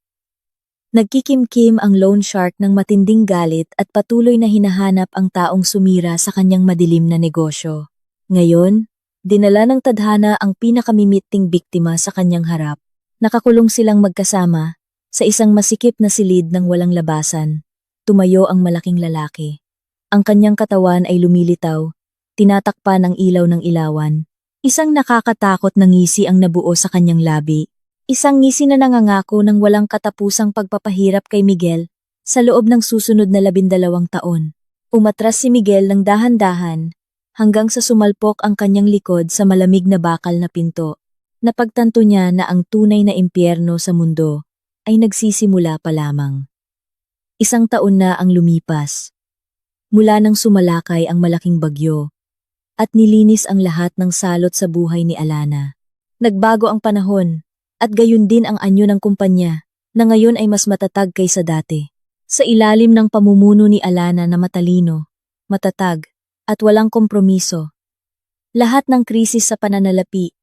nagkikimkim ang Loan Shark ng matinding galit at patuloy na hinahanap ang taong sumira sa kanyang madilim na negosyo. Ngayon, dinala ng tadhana ang pinakamimiting biktima sa kanyang harap. Nakakulong silang magkasama sa isang masikip na silid ng walang labasan. Tumayo ang malaking lalaki. Ang kanyang katawan ay lumilitaw, tinatakpan ng ilaw ng ilawan. Isang nakakatakot na ngisi ang nabuo sa kanyang labi. Isang ngisi na nangangako ng walang katapusang pagpapahirap kay Miguel sa loob ng susunod na 12 taon. Umatras si Miguel ng dahan-dahan hanggang sa sumalpok ang kanyang likod sa malamig na bakal na pinto. Napagtanto niya na ang tunay na impyerno sa mundo ay nagsisimula pa lamang. 1 taon na ang lumipas. Mula nang sumalakay ang malaking bagyo at nilinis ang lahat ng salot sa buhay ni Alana. Nagbago ang panahon at gayon din ang anyo ng kumpanya na ngayon ay mas matatag kaysa dati. Sa ilalim ng pamumuno ni Alana na matalino, matatag at walang kompromiso, lahat ng krisis sa pananalapi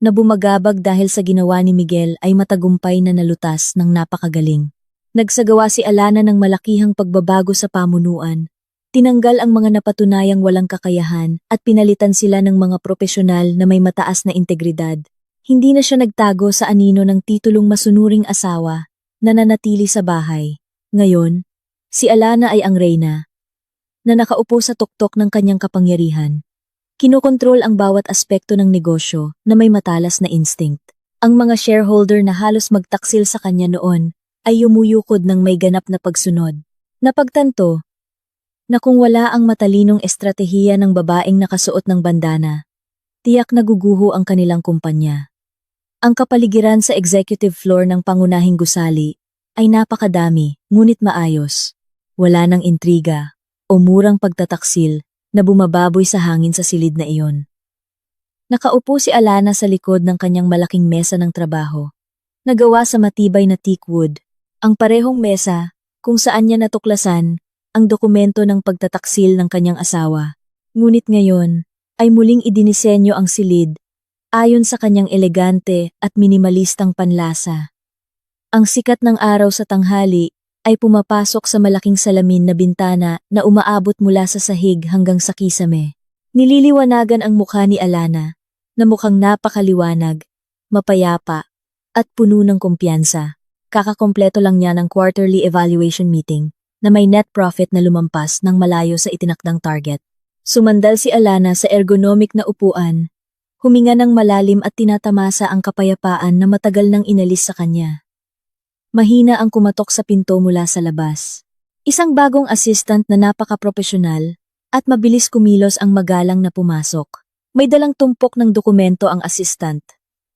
na bumagabag dahil sa ginawa ni Miguel ay matagumpay na nalutas ng napakagaling. Nagsagawa si Alana ng malakihang pagbabago sa pamunuan. Tinanggal ang mga napatunayang walang kakayahan at pinalitan sila ng mga propesyonal na may mataas na integridad. Hindi na siya nagtago sa anino ng titulong masunuring asawa na nanatili sa bahay. Ngayon, si Alana ay ang reyna na nakaupo sa tuktok ng kanyang kapangyarihan. Kinokontrol ang bawat aspekto ng negosyo na may matalas na instinct. Ang mga shareholder na halos magtaksil sa kanya noon ay yumuyukod ng may ganap na pagsunod. Napagtanto na kung wala ang matalinong estratehiya ng babaeng nakasuot ng bandana, tiyak na guguho ang kanilang kumpanya. Ang kapaligiran sa executive floor ng pangunahing gusali ay napakadami, ngunit maayos. Wala ng intriga o murang pagtataksil na bumababoy sa hangin sa silid na iyon. Nakaupo si Alana sa likod ng kanyang malaking mesa ng trabaho, nagawa sa matibay na teakwood, ang parehong mesa kung saan niya natuklasan ang dokumento ng pagtataksil ng kanyang asawa. Ngunit ngayon ay muling idinisenyo ang silid ayon sa kanyang elegante at minimalistang panlasa. Ang sikat ng araw sa tanghali ay pumapasok sa malaking salamin na bintana na umaabot mula sa sahig hanggang sa kisame. Nililiwanagan ang mukha ni Alana na mukhang napakaliwanag, mapayapa, at puno ng kumpiyansa. Kakakompleto lang niya ng quarterly evaluation meeting na may net profit na lumampas ng malayo sa itinakdang target. Sumandal si Alana sa ergonomic na upuan, huminga ng malalim at tinatamasa ang kapayapaan na matagal nang inalis sa kanya. Mahina ang kumatok sa pinto mula sa labas. Isang bagong assistant na napaka-profesional at mabilis kumilos ang magalang na pumasok. May dalang tumpok ng dokumento ang assistant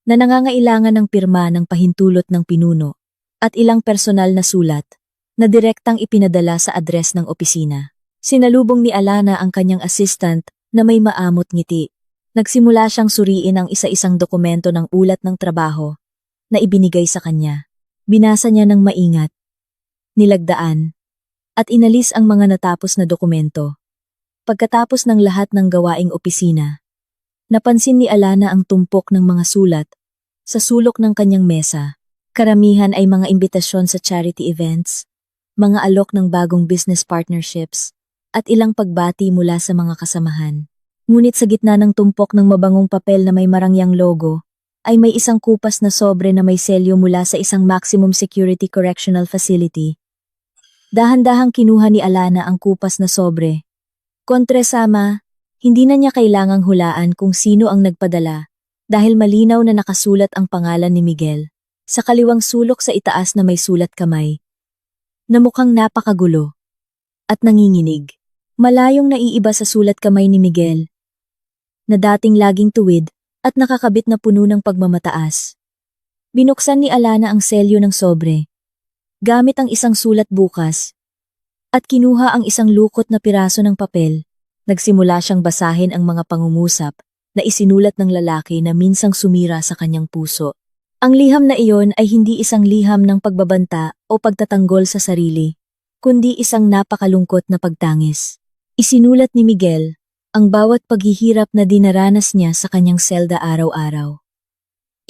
na nangangailangan ng pirma ng pahintulot ng pinuno at ilang personal na sulat na direktang ipinadala sa address ng opisina. Sinalubong ni Alana ang kanyang assistant na may maamot ngiti. Nagsimula siyang suriin ang isa-isang dokumento ng ulat ng trabaho na ibinigay sa kanya. Binasa niya ng maingat, nilagdaan, at inalis ang mga natapos na dokumento. Pagkatapos ng lahat ng gawaing opisina, napansin ni Alana ang tumpok ng mga sulat sa sulok ng kanyang mesa. Karamihan ay mga imbitasyon sa charity events, mga alok ng bagong business partnerships, at ilang pagbati mula sa mga kasamahan. Ngunit sa gitna ng tumpok ng mabangong papel na may marangyang logo, ay may isang kupas na sobre na may selyo mula sa isang maximum security correctional facility. Dahan-dahang kinuha ni Alana ang kupas na sobre. Kontresama, hindi na niya kailangang hulaan kung sino ang nagpadala dahil malinaw na nakasulat ang pangalan ni Miguel sa kaliwang sulok sa itaas na may sulat kamay, na mukhang napakagulo at nanginginig. Malayong naiiba sa sulat kamay ni Miguel, na dating laging tuwid at nakakabit na puno ng pagmamataas. Binuksan ni Alana ang selyo ng sobre, gamit ang isang sulat bukas, at kinuha ang isang lukot na piraso ng papel. Nagsimula siyang basahin ang mga pangungusap na isinulat ng lalaki na minsang sumira sa kanyang puso. Ang liham na iyon ay hindi isang liham ng pagbabanta o pagtatanggol sa sarili, kundi isang napakalungkot na pagtangis. Isinulat ni Miguel ang bawat paghihirap na dinaranas niya sa kanyang selda araw-araw.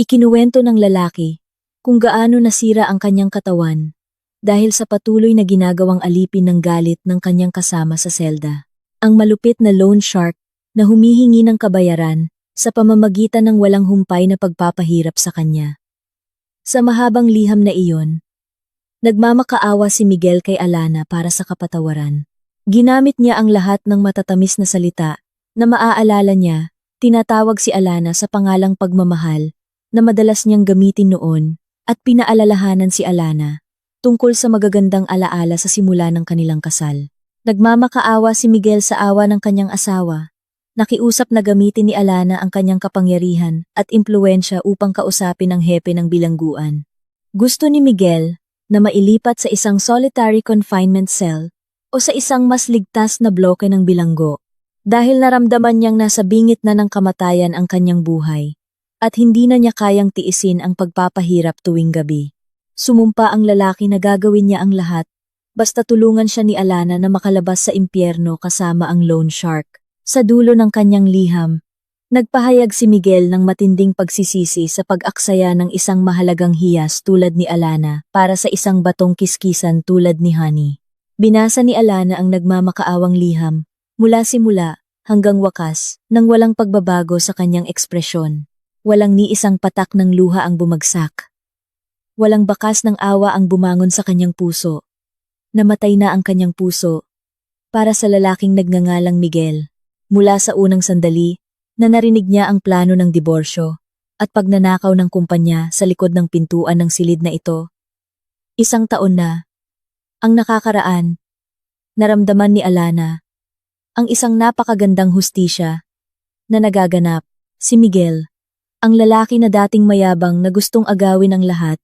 Ikinuwento ng lalaki kung gaano nasira ang kanyang katawan dahil sa patuloy na ginagawang alipin ng galit ng kanyang kasama sa selda. Ang malupit na loan shark na humihingi ng kabayaran sa pamamagitan ng walang humpay na pagpapahirap sa kanya. Sa mahabang liham na iyon, nagmamakaawa si Miguel kay Alana para sa kapatawaran. Ginamit niya ang lahat ng matatamis na salita na maaalala niya, tinatawag si Alana sa pangalang pagmamahal na madalas niyang gamitin noon at pinaalalahanan si Alana tungkol sa magagandang alaala sa simula ng kanilang kasal. Nagmamakaawa si Miguel sa awa ng kanyang asawa. Nakiusap na gamitin ni Alana ang kanyang kapangyarihan at impluwensya upang kausapin ang hepe ng bilangguan. Gusto ni Miguel na mailipat sa isang solitary confinement cell o sa isang mas ligtas na bloke ng bilanggo dahil naramdaman niyang nasa bingit na ng kamatayan ang kanyang buhay at hindi na niya kayang tiisin ang pagpapahirap tuwing gabi. Sumumpa ang lalaki na gagawin niya ang lahat basta tulungan siya ni Alana na makalabas sa impyerno kasama ang loan shark. Sa dulo ng kanyang liham, nagpahayag si Miguel ng matinding pagsisisi sa pag-aksaya ng isang mahalagang hiyas tulad ni Alana para sa isang batong kiskisan tulad ni Honey. Binasa ni Alana ang nagmamakaawang liham, mula simula hanggang wakas, nang walang pagbabago sa kanyang ekspresyon. Walang ni isang patak ng luha ang bumagsak. Walang bakas ng awa ang bumangon sa kanyang puso. Namatay na ang kanyang puso para sa lalaking nagngangalang Miguel. Mula sa unang sandali na narinig niya ang plano ng diborsyo at pagnanakaw ng kumpanya sa likod ng pintuan ng silid na ito. 1 taon na ang nakakaraan, naramdaman ni Alana ang isang napakagandang hustisya na nagaganap. Si Miguel, ang lalaki na dating mayabang na gustong agawin ang lahat,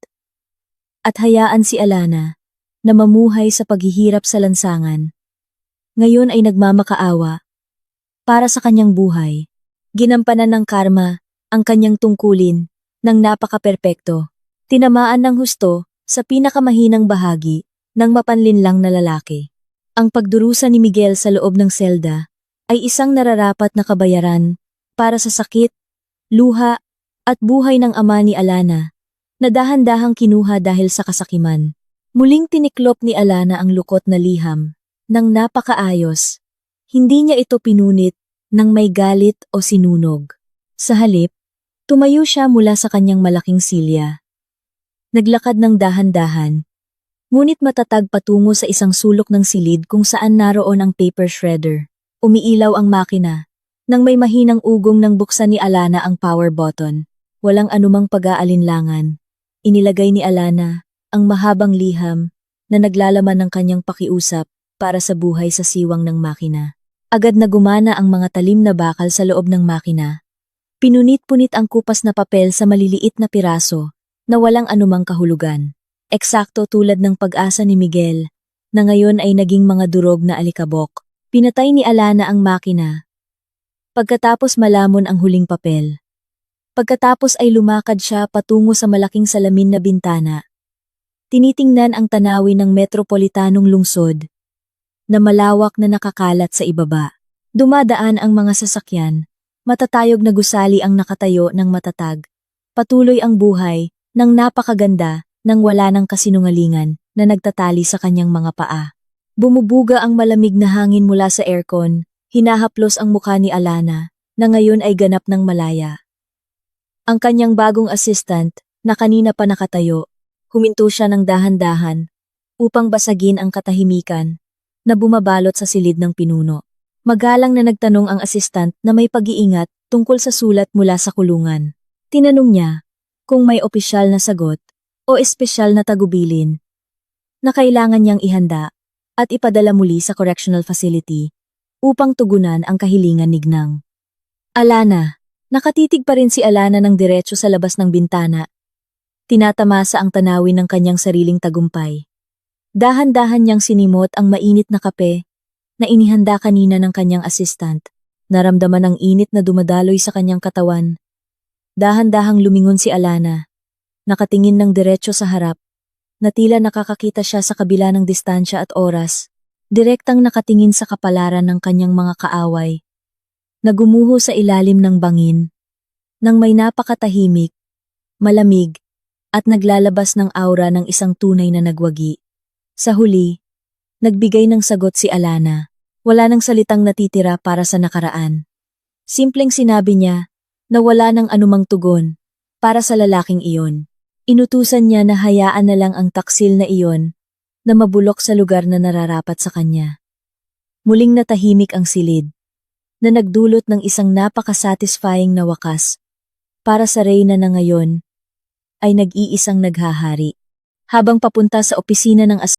at hayaan si Alana na mamuhay sa paghihirap sa lansangan. Ngayon ay nagmamakaawa para sa kanyang buhay. Ginampanan ng karma ang kanyang tungkulin ng napaka-perpekto. Tinamaan ng husto sa pinakamahinang bahagi ng mapanlinlang na lalaki. Ang pagdurusa ni Miguel sa loob ng selda ay isang nararapat na kabayaran para sa sakit, luha, at buhay ng ama ni Alana na dahan-dahang kinuha dahil sa kasakiman. Muling tiniklop ni Alana ang lukot na liham nang napakaayos. Hindi niya ito pinunit ng may galit o sinunog. Sa halip, Tumayo siya mula sa kanyang malaking silya. Naglakad ng dahan-dahan, ngunit matatag patungo sa isang sulok ng silid kung saan naroon ang paper shredder. Umiilaw ang makina. Nang may mahinang ugong nang buksan ni Alana ang power button, walang anumang pag-aalinlangan. Inilagay ni Alana ang mahabang liham na naglalaman ng kanyang pakiusap para sa buhay sa siwang ng makina. Agad na gumana ang mga talim na bakal sa loob ng makina. Pinunit-punit ang kupas na papel sa maliliit na piraso na walang anumang kahulugan. Eksakto tulad ng pag-asa ni Miguel, na ngayon ay naging mga durog na alikabok. Pinatay ni Alana ang makina. Pagkatapos malamon ang huling papel. Pagkatapos ay lumakad siya patungo sa malaking salamin na bintana. Tinitingnan ang tanawin ng metropolitanong lungsod, na malawak na nakakalat sa ibaba. Dumadaan ang mga sasakyan, matatayog na gusali ang nakatayo ng matatag. Patuloy ang buhay, ng napakaganda, nang wala ng kasinungalingan, na nagtatali sa kanyang mga paa. Bumubuga ang malamig na hangin mula sa aircon, hinahaplos ang mukha ni Alana, na ngayon ay ganap ng malaya. Ang kanyang bagong assistant, na kanina pa nakatayo, huminto siya ng dahan-dahan, upang basagin ang katahimikan, na bumabalot sa silid ng pinuno. Magalang na nagtanong ang assistant na may pag-iingat tungkol sa sulat mula sa kulungan. Tinanong niya kung may opisyal na sagot o espesyal na tagubilin na kailangan niyang ihanda at ipadala muli sa correctional facility upang tugunan ang kahilingan ni Gnang. Alana. Nakatitig pa rin si Alana ng diretso sa labas ng bintana. Tinatamasa ang tanawin ng kanyang sariling tagumpay. Dahan-dahan niyang sinimot ang mainit na kape na inihanda kanina ng kanyang assistant. Naramdaman ang init na dumadaloy sa kanyang katawan. Dahan-dahang lumingon si Alana. Nakatingin ng diretso sa harap, na tila nakakakita siya sa kabila ng distansya at oras. Direktang nakatingin sa kapalaran ng kanyang mga kaaway. Nagumuho sa ilalim ng bangin, nang may napakatahimik, malamig, at naglalabas ng aura ng isang tunay na nagwagi. Sa huli, nagbigay ng sagot si Alana. Wala nang salitang natitira para sa nakaraan. Simpleng sinabi niya na wala nang anumang tugon para sa lalaking iyon. Inutusan niya na hayaan na lang ang taksil na iyon na mabulok sa lugar na nararapat sa kanya. Muling natahimik ang silid, na nagdulot ng isang napaka-satisfying na wakas para sa Reyna na ngayon ay nag-iisang naghahari. Habang papunta sa opisina ng